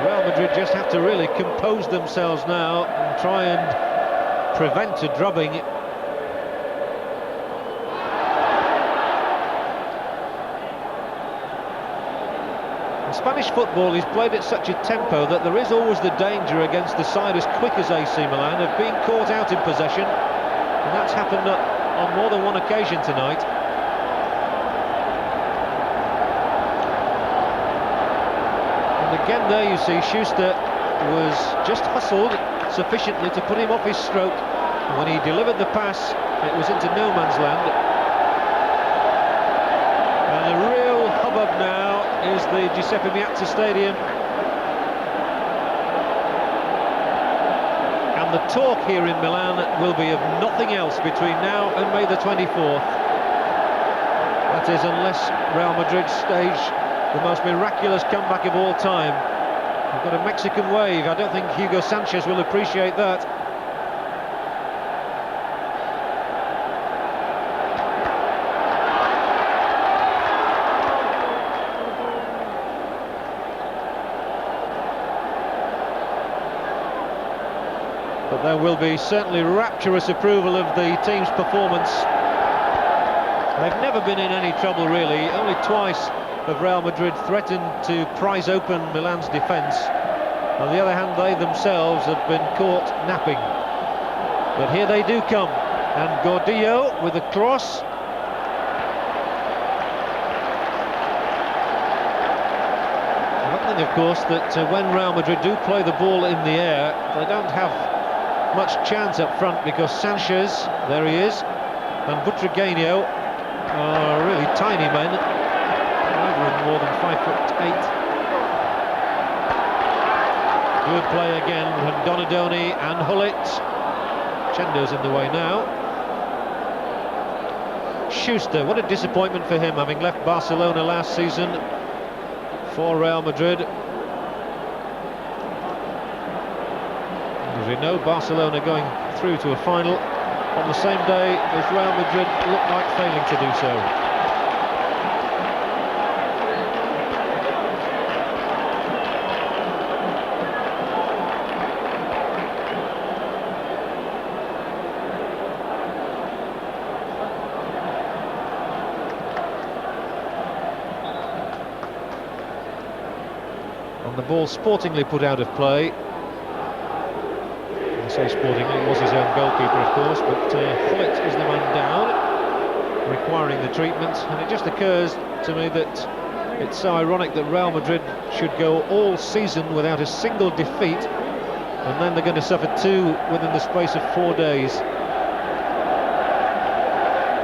Real Madrid just have to really compose themselves now and try and prevent a drubbing. Spanish football is played at such a tempo that there is always the danger against the side as quick as AC Milan of being caught out in possession, and that's happened on more than one occasion tonight. And again there you see Schuster was just hustled sufficiently to put him off his stroke, and when he delivered the pass it was into no man's land. And a real hubbub now is the Giuseppe Meazza Stadium, and the talk here in Milan will be of nothing else between now and May the 24th. That is, unless Real Madrid stage the most miraculous comeback of all time. We've got a Mexican wave. I don't think Hugo Sanchez will appreciate that. But there will be certainly rapturous approval of the team's performance. They've never been in any trouble really. Only twice have Real Madrid threatened to prise open Milan's defence. On the other hand, they themselves have been caught napping. But here they do come. And Gordillo with the cross. One thing, of course, that when Real Madrid do play the ball in the air, they don't have much chance up front, because Sanchez, there he is, and Butragueño are really tiny men, neither of them more than 5'8". Good play again from Donadoni and Hullet. Chendo's in the way now. Schuster, what a disappointment for him, having left Barcelona last season for Real Madrid. As we know, Barcelona going through to a final on the same day as Real Madrid look like failing to do so. And the ball sportingly put out of play. I say sportingly, it was his own goalkeeper, of course, but Hullet is the man down, requiring the treatment. And it just occurs to me that it's so ironic that Real Madrid should go all season without a single defeat, and then they're going to suffer 2 within the space of 4 days.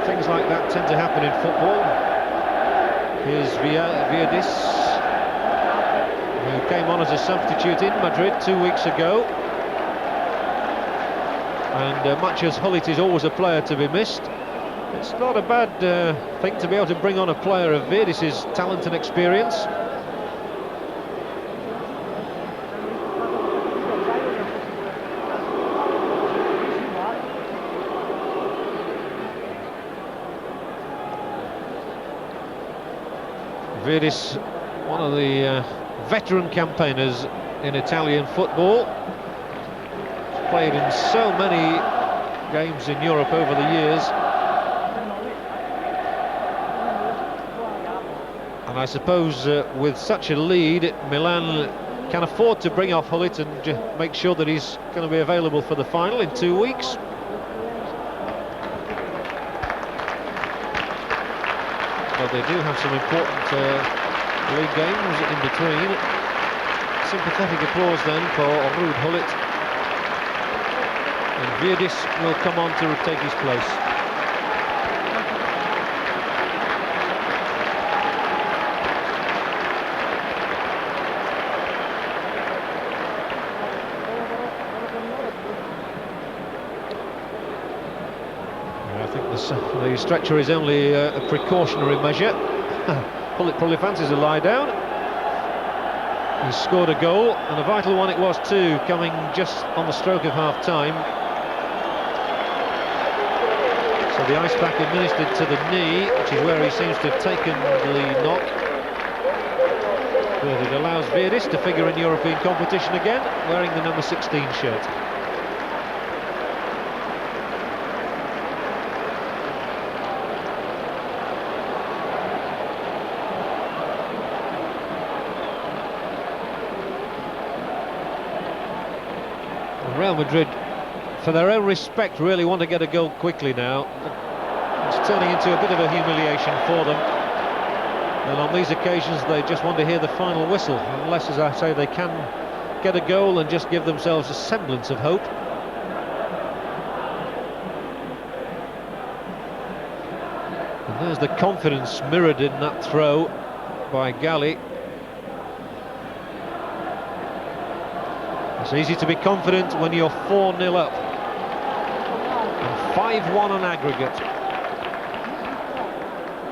Things like that tend to happen in football. Here's Virdis, who came on as a substitute in Madrid 2 weeks ago. And much as Hullet is always a player to be missed, it's not a bad thing to be able to bring on a player of Virdis' talent and experience. Virdis, one of the veteran campaigners in Italian football. Played in so many games in Europe over the years, and I suppose with such a lead, Milan can afford to bring off Hullet and make sure that he's going to be available for the final in 2 weeks. But they do have some important league games in between. Sympathetic applause then for Ruud Hullet. And Virdis will come on to take his place. I think the stretcher is only a precautionary measure. Hullet probably fancies a lie down. He's scored a goal, and a vital one it was too, coming just on the stroke of half-time. So the ice pack administered to the knee, which is where he seems to have taken the knock. But it allows Virdis to figure in European competition again, wearing the number 16 shirt. Real Madrid, for their own respect, really want to get a goal quickly now. It's turning into a bit of a humiliation for them, and on these occasions they just want to hear the final whistle, unless, as I say, they can get a goal and just give themselves a semblance of hope. And there's the confidence mirrored in that throw by Galli. It's easy to be confident when you're 4-0 up and 5-1 on aggregate.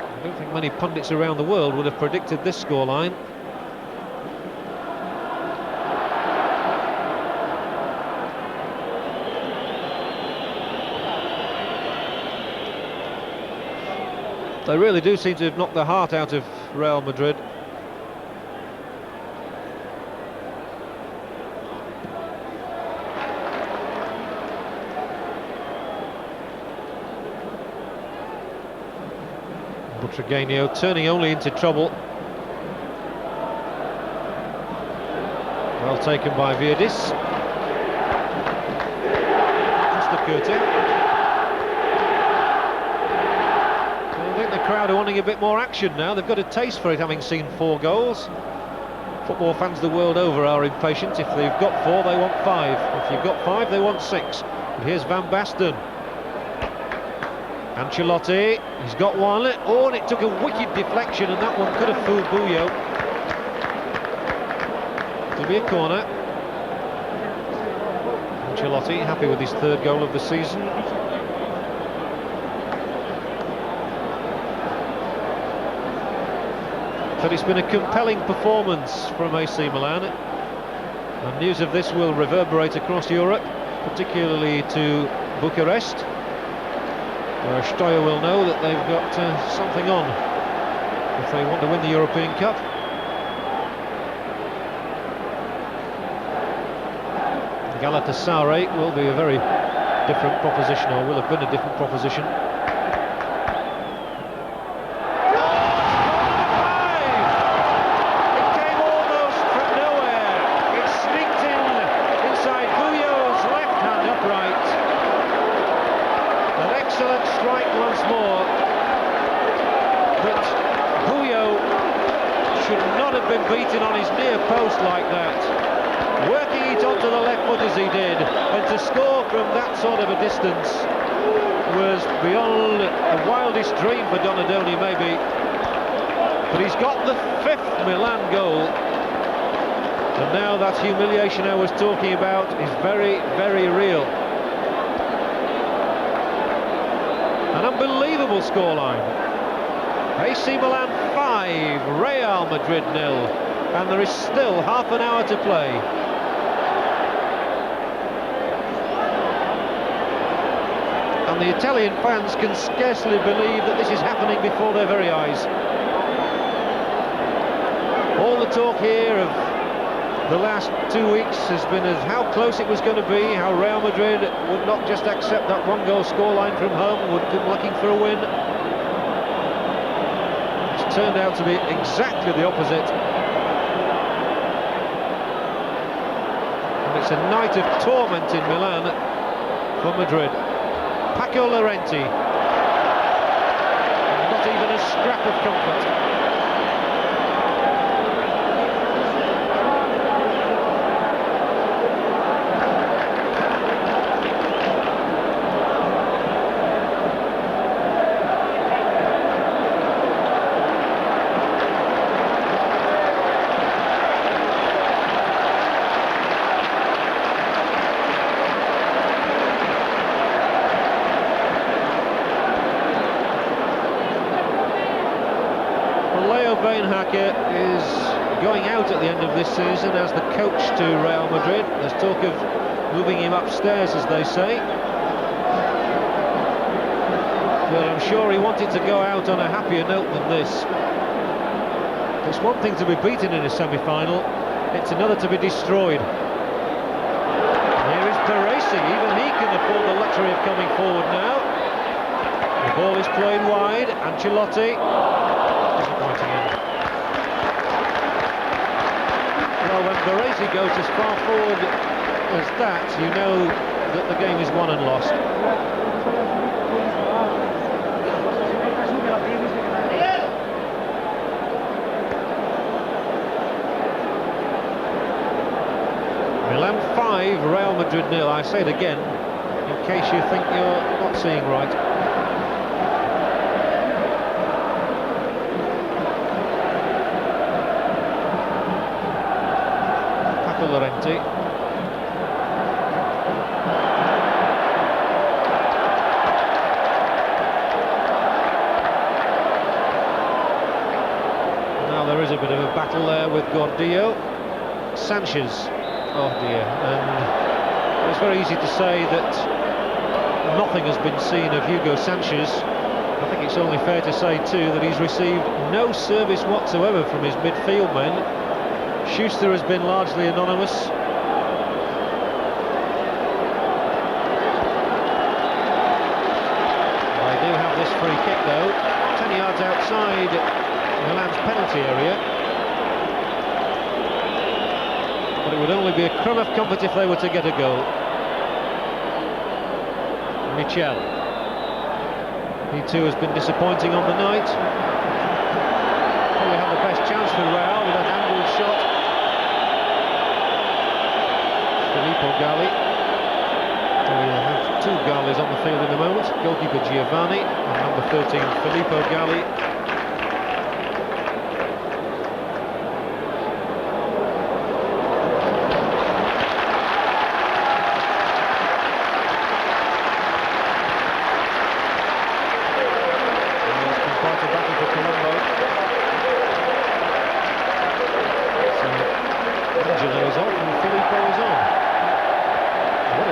I don't think many pundits around the world would have predicted this scoreline. They really do seem to have knocked the heart out of Real Madrid. Butragueño turning only into trouble. Well taken by Virdis. Just the curtain. wanting a bit more action now. They've got a taste for it, having seen 4 goals. Football fans the world over are impatient. If they've got 4, they want 5. If you've got 5, they want 6. But here's Van Basten. Ancelotti, he's got one. Oh, and it took a wicked deflection, and that one could have fooled Buyo. It'll be a corner. Ancelotti happy with his 3rd goal of the season. But it's been a compelling performance from AC Milan, and news of this will reverberate across Europe, particularly to Bucharest, where Stoya will know that they've got something on if they want to win the European Cup. Galatasaray will be a very different proposition, or will have been a different proposition. Been beaten on his near post like that, working it onto the left foot as he did, and to score from that sort of a distance was beyond the wildest dream for Donadoni maybe, but he's got the 5th Milan goal, and now that humiliation I was talking about is very, very real. An unbelievable scoreline. AC Milan 5, Real Madrid 0, and there is still half an hour to play. And the Italian fans can scarcely believe that this is happening before their very eyes. All the talk here of the last 2 weeks has been of how close it was going to be, how Real Madrid would not just accept that 1-goal scoreline from home, would come looking for a win. Turned out to be exactly the opposite, and it's a night of torment in Milan for Madrid. Paco Llorente, not even a scrap of comfort. Is going out at the end of this season as the coach to Real Madrid. There's talk of moving him upstairs, as they say. But I'm sure he wanted to go out on a happier note than this. It's one thing to be beaten in a semi-final, it's another to be destroyed. Here is Baresi, even he can afford the luxury of coming forward now. The ball is played wide, Ancelotti disappointing him. Well, when Baresi goes as far forward as that, you know that the game is won and lost. Milan 5, Real Madrid 0. I say it again, in case you think you're not seeing right. Llorente. Now there is a bit of a battle there with Gordillo. Sanchez, oh dear, and it's very easy to say that nothing has been seen of Hugo Sanchez. I think it's only fair to say too that he's received no service whatsoever from his midfield men. Schuster has been largely anonymous. They do have this free kick though, 10 yards outside Milan's penalty area. But it would only be a crumb of comfort if they were to get a goal. Michel. He too has been disappointing on the night. chance for Real with an angled shot. Filippo Galli. We'll have two Gallis on the field in a moment. Goalkeeper Giovanni and number 13 Filippo Galli.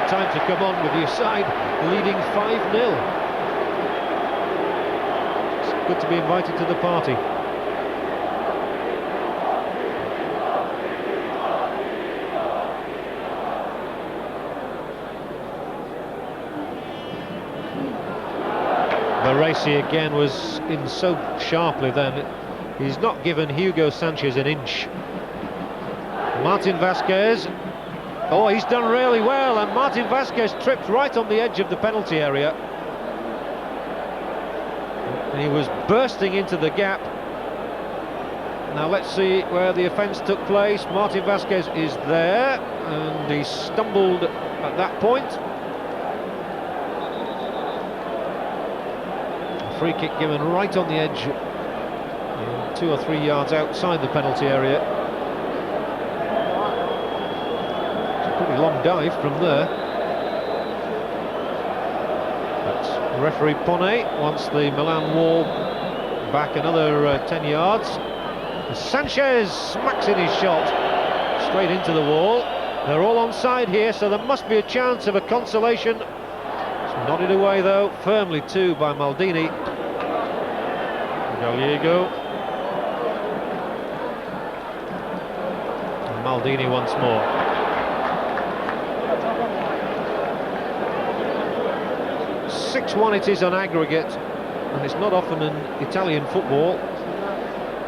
Time to come on with your side leading 5-0. It's good to be invited to the party. Baresi again was in so sharply then. He's not given Hugo Sanchez an inch. Martin Vasquez. Oh, he's done really well, and Martin Vasquez tripped right on the edge of the penalty area. And he was bursting into the gap. Now let's see where the offence took place. Martin Vasquez is there, and he stumbled at that point. A free kick given right on the edge, 2 or 3 yards outside the penalty area. Long dive from there. But referee Pone wants the Milan wall back another 10 yards. Sanchez smacks in his shot straight into the wall. They're all onside here, so there must be a chance of a consolation. It's nodded away though, firmly too by Maldini. Gallego. And Maldini once more. 6-1 it is on aggregate, and it's not often in Italian football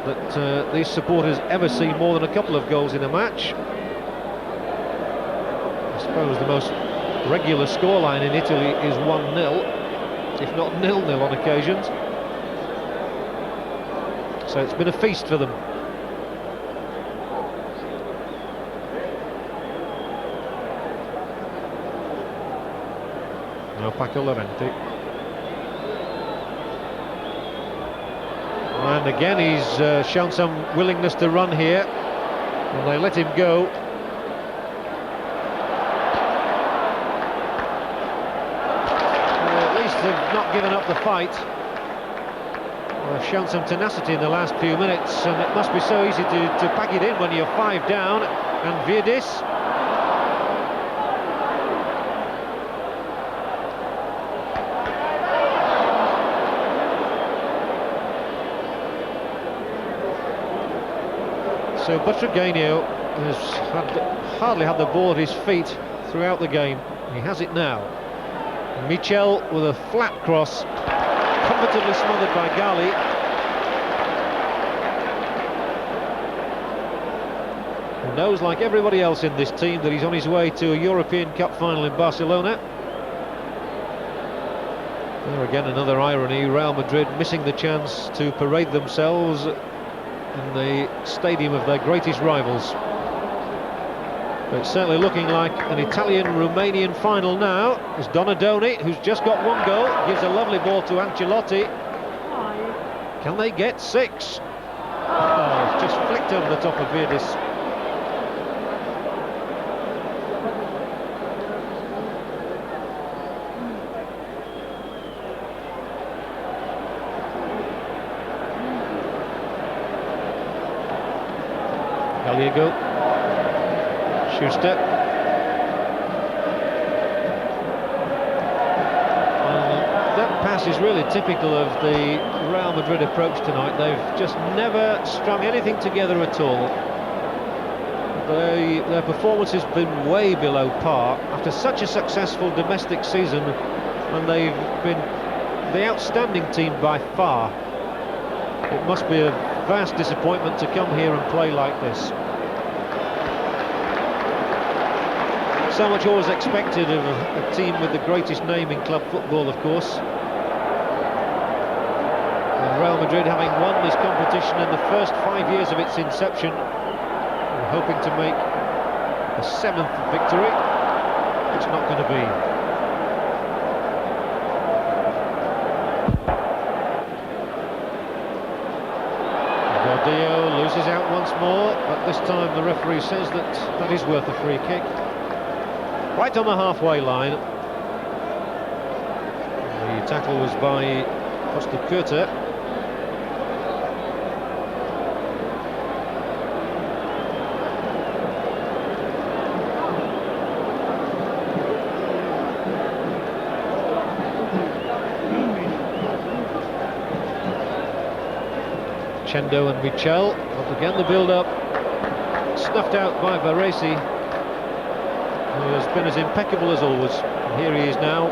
that these supporters ever see more than a couple of goals in a match. I suppose the most regular scoreline in Italy is 1-0, if not 0-0 on occasions. So it's been a feast for them. Now Paco Llorente. And again he's shown some willingness to run here, and they let him go. Well, at least they've not given up the fight. Well, they've shown some tenacity in the last few minutes, and it must be so easy to pack it in when you're 5 down. And Virdis. So Butragueño has hardly had the ball at his feet throughout the game. He has it now. Michel with a flat cross, comfortably smothered by Galli. Who knows, like everybody else in this team, that he's on his way to a European Cup final in Barcelona. There again, another irony. Real Madrid missing the chance to parade themselves in the stadium of their greatest rivals. But it's certainly looking like an Italian-Romanian final now. It's Donadoni, who's just got 1 goal, gives a lovely ball to Ancelotti. Can they get 6? Oh, it's just flicked over the top of Virdis. Gallego, Schuster. That pass is really typical of the Real Madrid approach tonight. They've just never strung anything together at all. Their performance has been way below par after such a successful domestic season, and they've been the outstanding team by far. It must be a vast disappointment to come here and play like this. So much always expected of a team with the greatest name in club football, of course. And Real Madrid, having won this competition in the first 5 years of its inception, we're hoping to make a 7th victory. It's not going to be. Gordillo loses out once more, but this time the referee says that that is worth a free kick. Right on the halfway line. The tackle was by Costa. Chendo and Michel, but again the build-up snuffed out by Baresi, who has been as impeccable as always. And here he is now.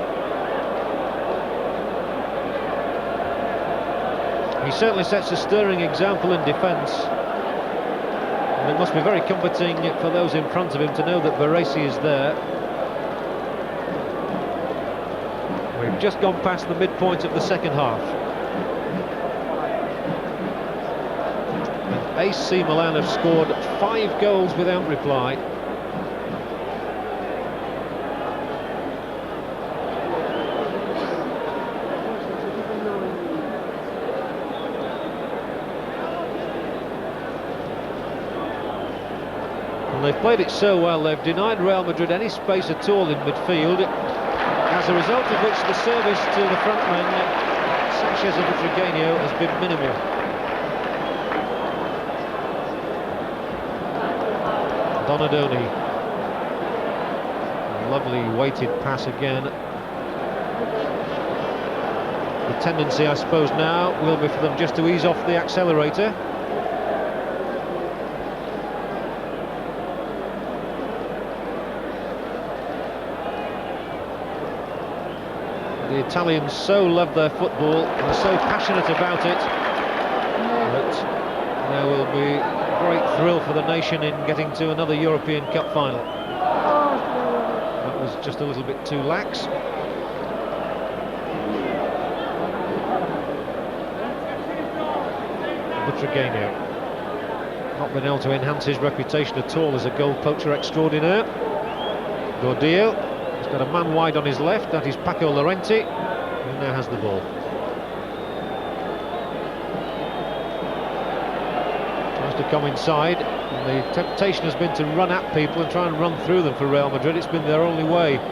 He certainly sets a stirring example in defence, and it must be very comforting for those in front of him to know that Baresi is there. We've just gone past the midpoint of the second half. AC Milan have scored 5 goals without reply. And they've played it so well, they've denied Real Madrid any space at all in midfield, as a result of which the service to the front man, Sanchez and Butragueño, has been minimal. Donadoni, lovely weighted pass again. The tendency, I suppose, now will be for them just to ease off the accelerator. The Italians so love their football and are so passionate about it that there will be great thrill for the nation in getting to another European Cup final. That was just a little bit too lax. Butragueño not been able to enhance his reputation at all as a goal poacher extraordinaire. Gordillo, he's got a man wide on his left, that is Paco Llorente, who now has the ball. To come inside, and the temptation has been to run at people and try and run through them for Real Madrid. It's been their only way. Easily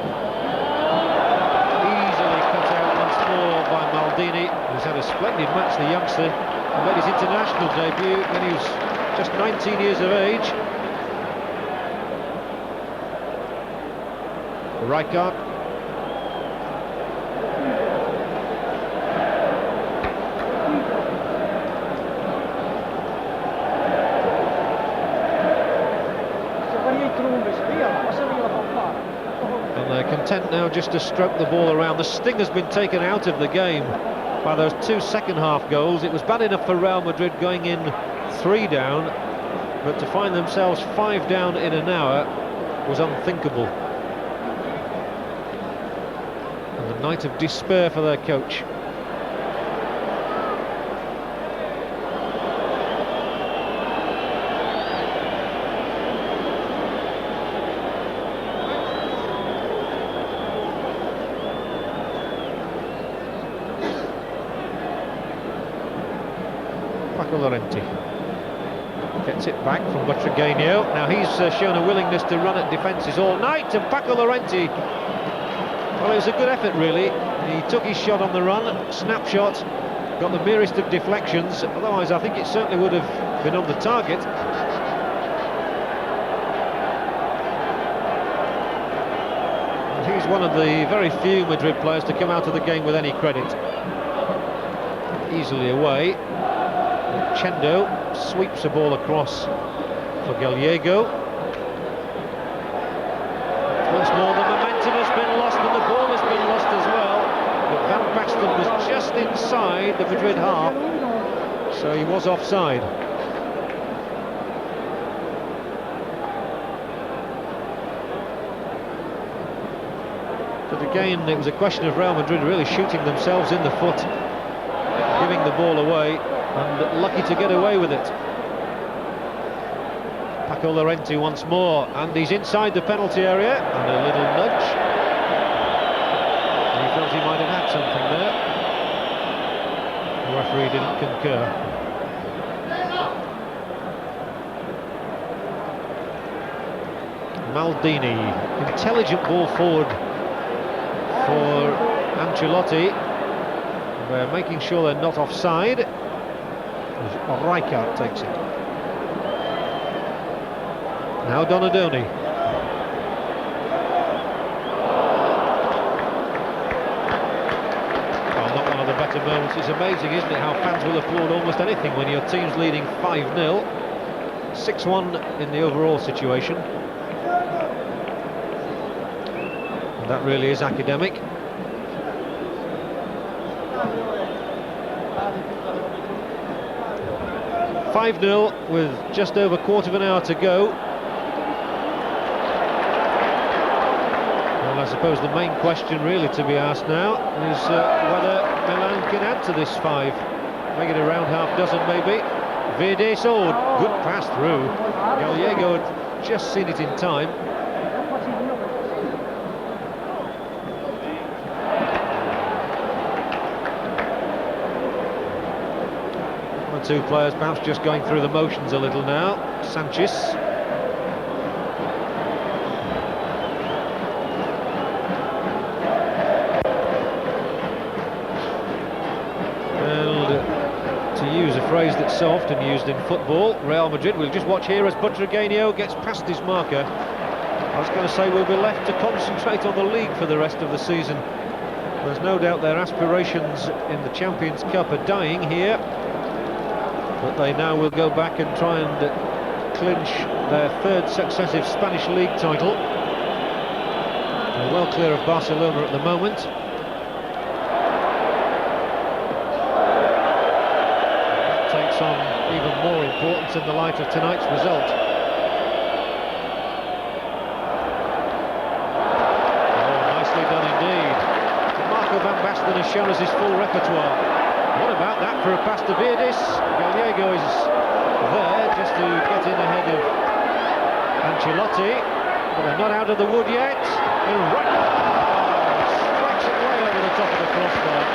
cut out once more by Maldini, who's had a splendid match, the youngster, and made his international debut when he was just 19 years of age. Rijkaard. And they're content now just to stroke the ball around. The sting has been taken out of the game by those 2 second-half goals. It was bad enough for Real Madrid going in 3 down, but to find themselves 5 down in an hour was unthinkable. And the night of despair for their coach. Paco Llorente gets it back from Butragueño. Now he's shown a willingness to run at defences all night, and Paco Llorente, well, it was a good effort really. He took his shot on the run, snapshot, got the merest of deflections, otherwise I think it certainly would have been on the target. And he's one of the very few Madrid players to come out of the game with any credit. Easily away. Chendo sweeps the ball across for Gallego. Once more the momentum has been lost and the ball has been lost as well. But Van Basten was just inside the Madrid half, so he was offside. But again, it was a question of Real Madrid really shooting themselves in the foot. giving the ball away and lucky to get away with it. Paco Llorente once more, and he's inside the penalty area, and a little nudge. He felt he might have had something there. The referee didn't concur. Maldini, intelligent ball forward for Ancelotti. They're making sure they're not offside. Rijkaard takes it. Now Donadoni. Well, not one of the better moments. It's amazing, isn't it, how fans will applaud almost anything when your team's leading 5-0. 6-1 in the overall situation. And that really is academic. "5-0 with just over a quarter of an hour to go. Well, I suppose the main question really to be asked now is whether Milan can add to this 5. Make it around half dozen maybe. Verdes, oh, good pass through. Gallego had just seen it in time. One or two players perhaps just going through the motions a little now. Sanchez. Phrase that's so often used in football, Real Madrid. We'll just watch here as Butragueño gets past his marker. I was going to say we'll be left to concentrate on the league for the rest of the season. There's no doubt their aspirations in the Champions Cup are dying here, but they now will go back and try and clinch their 3rd successive Spanish league title. They're well clear of Barcelona at the moment. On even more importance in the light of tonight's result. Oh, nicely done indeed. Marco van Basten has shown us his full repertoire. What about that for a pass to Verdes? Gallego is there just to get in ahead of Ancelotti, but they're not out of the wood yet. And strikes it way over the top of the crossbar.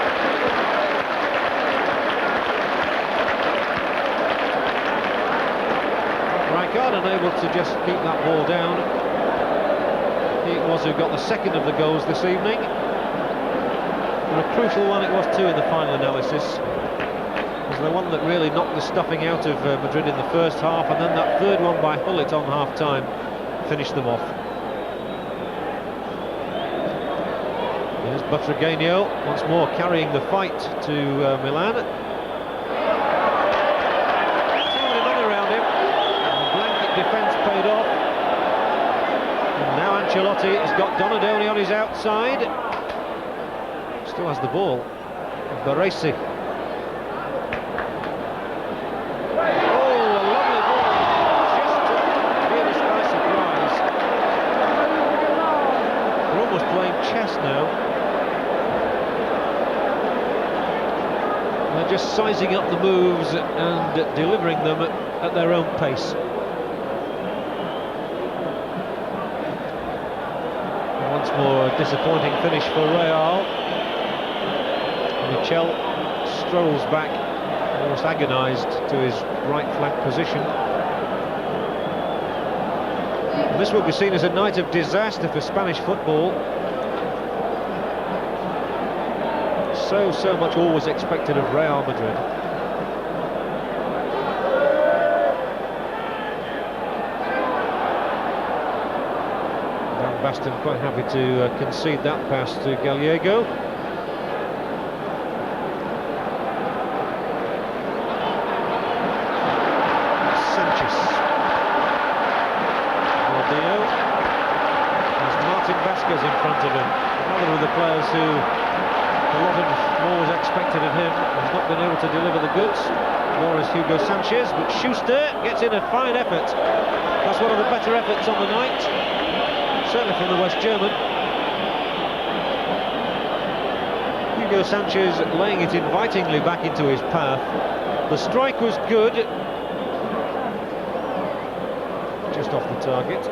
Rijkaard unable to just keep that ball down. He it was who got the second of the goals this evening. And a crucial one it was too in the final analysis. It was the one that really knocked the stuffing out of Madrid in the first half, and then that third one by Hullet on half-time finished them off. Here's Butragueño once more carrying the fight to Milan. Defence paid off, and now Ancelotti has got Donadoni on his outside. Still has the ball. Baresi. Oh, a lovely ball, just to beat us by surprise. We're almost playing chess now. They're just sizing up the moves and delivering them at their own pace. Once more, a disappointing finish for Real. Michel strolls back, almost agonised, to his right flank position. And this will be seen as a night of disaster for Spanish football. So much always expected of Real Madrid. Basten quite happy to concede that pass to Gallego. Sanchez. Rodeo. There's Martin Vázquez in front of him. Another of the players who a lot of more was expected of him. Has not been able to deliver the goods. Nor is Hugo Sanchez, but Schuster gets in a fine effort. That's one of the better efforts on the night. Certainly from the West German. Hugo Sanchez laying it invitingly back into his path. The strike was good, just off the target.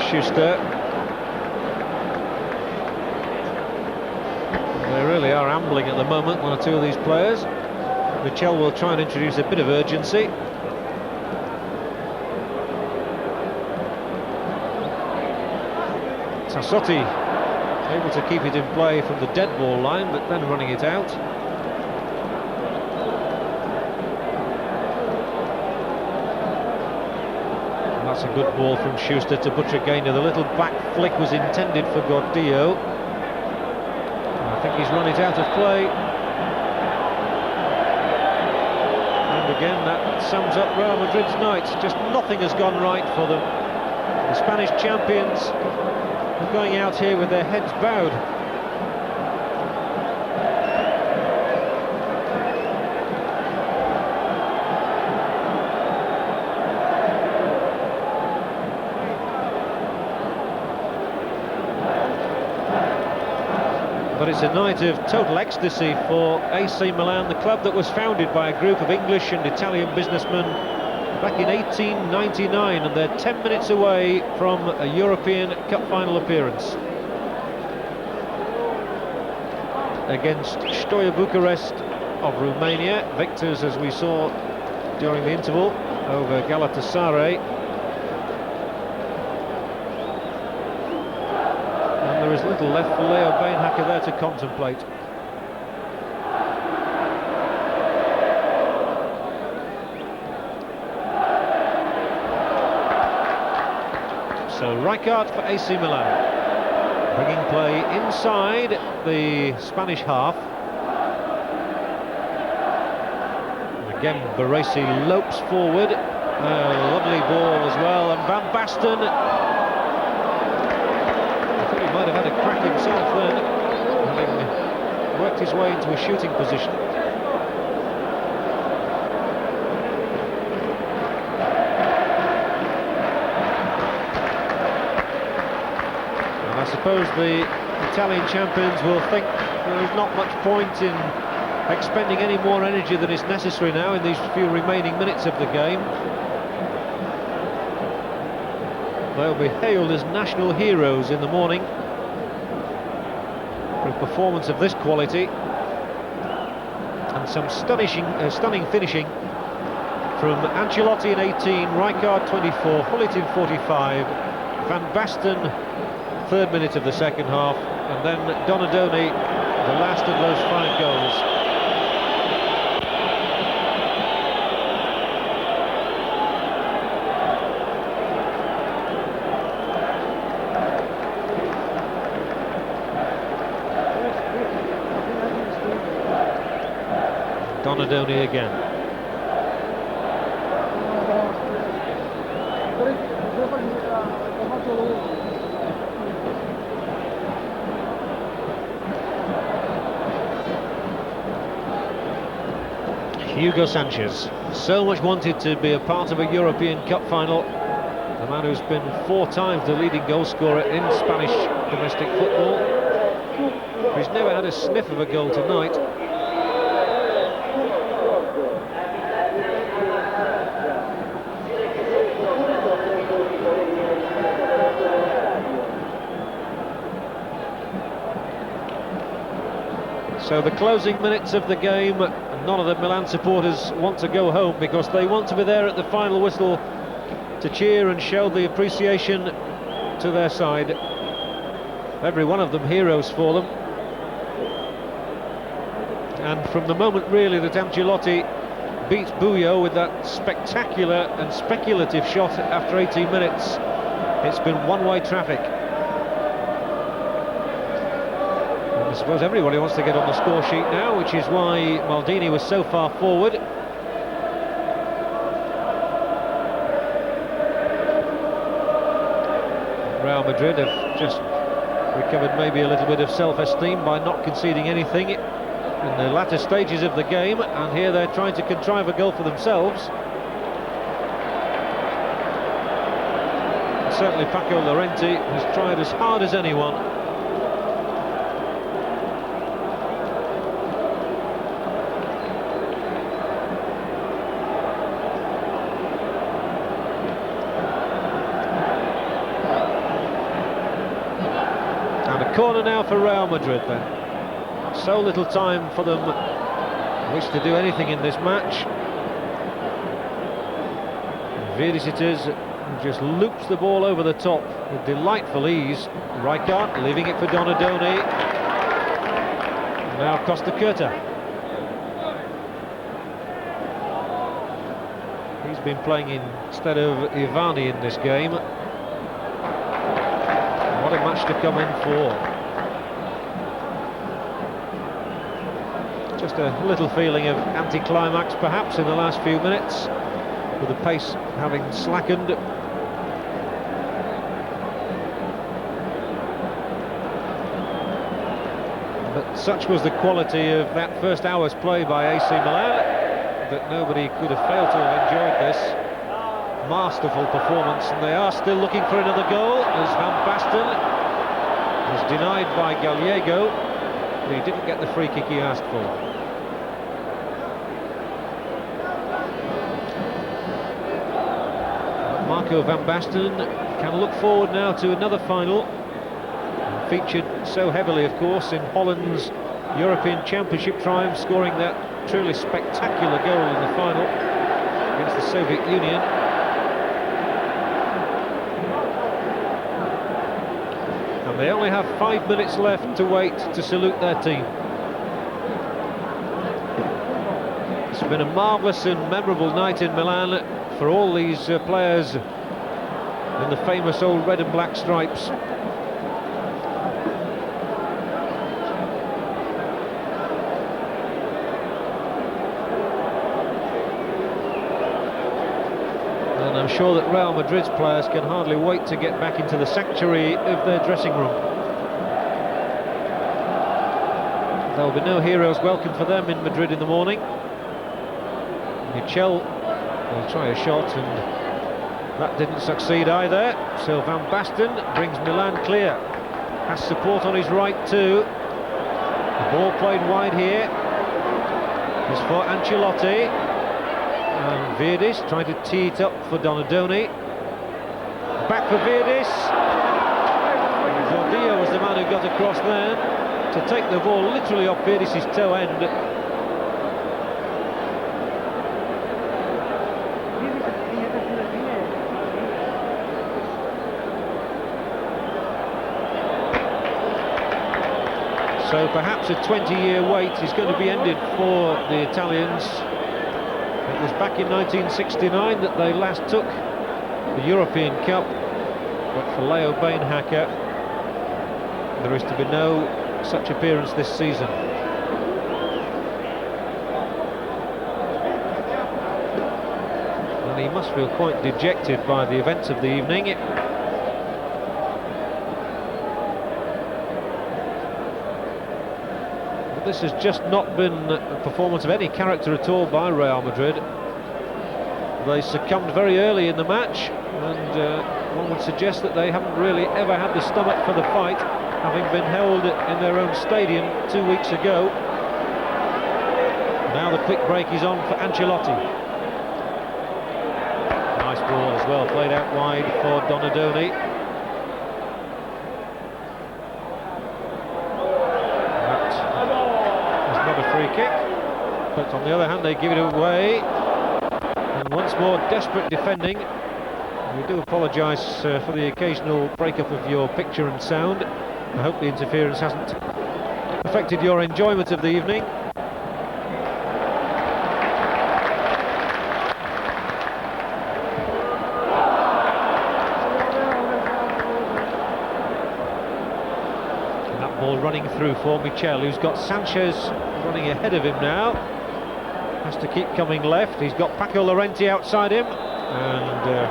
Schuster. They really are ambling at the moment, one or two of these players. Michel will try and introduce a bit of urgency. Tassotti able to keep it in play from the dead ball line, but then running it out. That's a good ball from Schuster to Butragueño. The little back flick was intended for Gordillo. I think he's run it out of play. And again, that sums up Real Madrid's night. Just nothing has gone right for them. The Spanish champions are going out here with their heads bowed. But it's a night of total ecstasy for AC Milan, the club that was founded by a group of English and Italian businessmen back in 1899, and they're 10 minutes away from a European Cup final appearance against Steaua Bucharest of Romania, victors, as we saw during the interval, over Galatasaray. There is little left for Leo Beenhakker there to contemplate. So Rijkaard for AC Milan, bringing play inside the Spanish half. And again, Baresi lopes forward. Lovely ball as well, and Van Basten might have had a crack himself then, having worked his way into a shooting position. And I suppose the Italian champions will think there's not much point in expending any more energy than is necessary now in these few remaining minutes of the game. They'll be hailed as national heroes in the morning for a performance of this quality, and some stunning finishing from Ancelotti in 18, Rijkaard 24, Gullit in 45, Van Basten, third minute of the second half, and then Donadoni, the last of those 5 goals. Donadoni again. Hugo Sanchez, so much wanted to be a part of a European Cup final. The man who's been 4 times the leading goal scorer in Spanish domestic football. He's never had a sniff of a goal tonight. So the closing minutes of the game, none of the Milan supporters want to go home because they want to be there at the final whistle to cheer and show the appreciation to their side. Every one of them heroes for them. And from the moment really that Ancelotti beats Buyo with that spectacular and speculative shot after 18 minutes, it's been one-way traffic. suppose everybody wants to get on the score sheet now, which is why Maldini was so far forward. Real Madrid have just recovered maybe a little bit of self-esteem by not conceding anything in the latter stages of the game, and here they're trying to contrive a goal for themselves. And certainly Paco Llorente has tried as hard as anyone. And a corner now for Real Madrid then. So little time for them which to do anything in this match. Virdis it is, just loops the ball over the top with delightful ease. Rijkaard leaving it for Donadoni. Now Costa Curta. He's been playing instead of Ivani in this game. What a match to come in for. Just a little feeling of anticlimax perhaps in the last few minutes, with the pace having slackened. But such was the quality of that first hour's play by AC Milan that nobody could have failed to have enjoyed this masterful performance, and they are still looking for another goal as Van Basten is denied by Gallego. He didn't get the free kick he asked for. Marco Van Basten can look forward now to another final, featured so heavily of course in Holland's European Championship triumph, scoring that truly spectacular goal in the final against the Soviet Union. And they only have 5 minutes left to wait to salute their team. It's been a marvellous and memorable night in Milan for all these players in the famous old red and black stripes. And I'm sure that Real Madrid's players can hardly wait to get back into the sanctuary of their dressing room. There will be no heroes welcome for them in Madrid in the morning. Michel will try a shot, and that didn't succeed either. So Van Basten brings Milan clear. Has support on his right too. The ball played wide here is for Ancelotti. And Virdis trying to tee it up for Donadoni. Back for Virdis. Zordillo was the man who got across there to take the ball literally off Virdis' toe end. So perhaps a 20-year wait is going to be ended for the Italians. It was back in 1969 that they last took the European Cup, but for Leo Beenhakker there is to be no such appearance this season. And he must feel quite dejected by the events of the evening. This has just not been a performance of any character at all by Real Madrid. They succumbed very early in the match, and one would suggest that they haven't really ever had the stomach for the fight, having been held in their own stadium 2 weeks ago. Now the quick break is on for Ancelotti. Nice ball as well, played out wide for Donadoni. Free kick, but on the other hand they give it away, and once more desperate defending. We do apologise for the occasional breakup of your picture and sound. I hope the interference hasn't affected your enjoyment of the evening. Ball running through for Michel, who's got Sanchez running ahead of him now. Has to keep coming left. He's got Paco Llorente outside him, and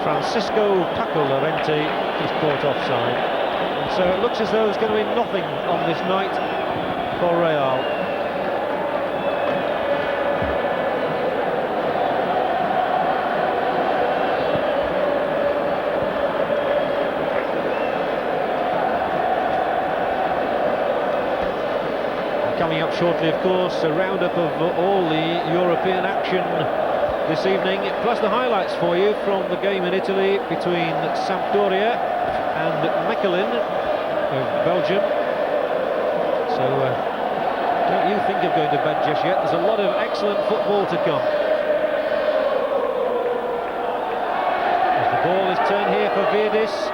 Francisco Paco Llorente is caught offside. And so it looks as though there's going to be nothing on this night for Real. Coming up shortly, of course, a roundup of all the European action this evening, plus the highlights for you from the game in Italy between Sampdoria and Mechelen of Belgium. So don't you think of going to bed just yet. There's a lot of excellent football to come. As the ball is turned here for Virdis,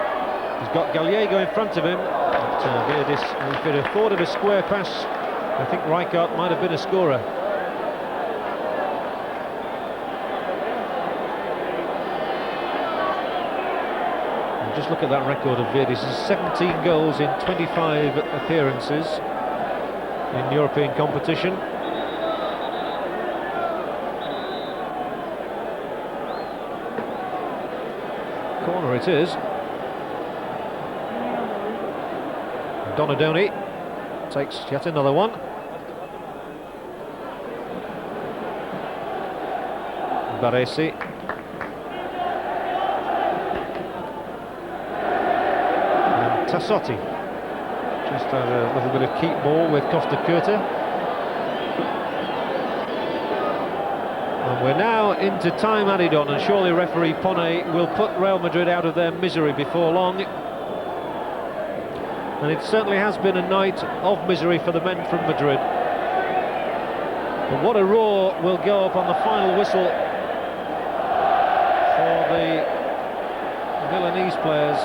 he's got Gallego in front of him. But Virdis, if he'd afforded a square pass, I think Rijkaard might have been a scorer. And just look at that record of Virdis. 17 goals in 25 appearances in European competition. Corner it is. Donadoni takes yet another one. Baresi. And Tassotti just had a little bit of keep ball with Costa Curta. And we're now into time added on, and surely referee Pone will put Real Madrid out of their misery before long. And it certainly has been a night of misery for the men from Madrid. But what a roar will go up on the final whistle for the Milanese players.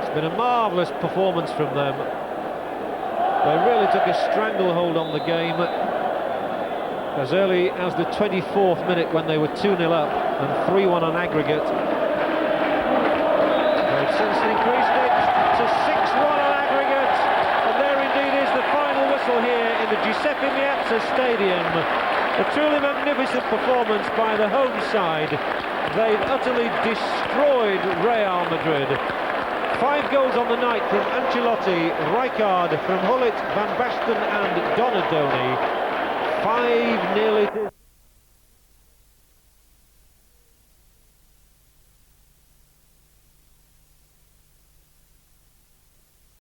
It's been a marvellous performance from them. They really took a stranglehold on the game as early as the 24th minute, when they were 2-0 up and 3-1 on aggregate. They've since increased it to 6-1 on aggregate, and there indeed is the final whistle here in the Giuseppe Meazza Stadium. A truly magnificent performance by the home side. They've utterly destroyed Real Madrid. 5 goals on the night from Ancelotti, Rijkaard, from Hullit, Van Basten and Donadoni. 5-0 it is.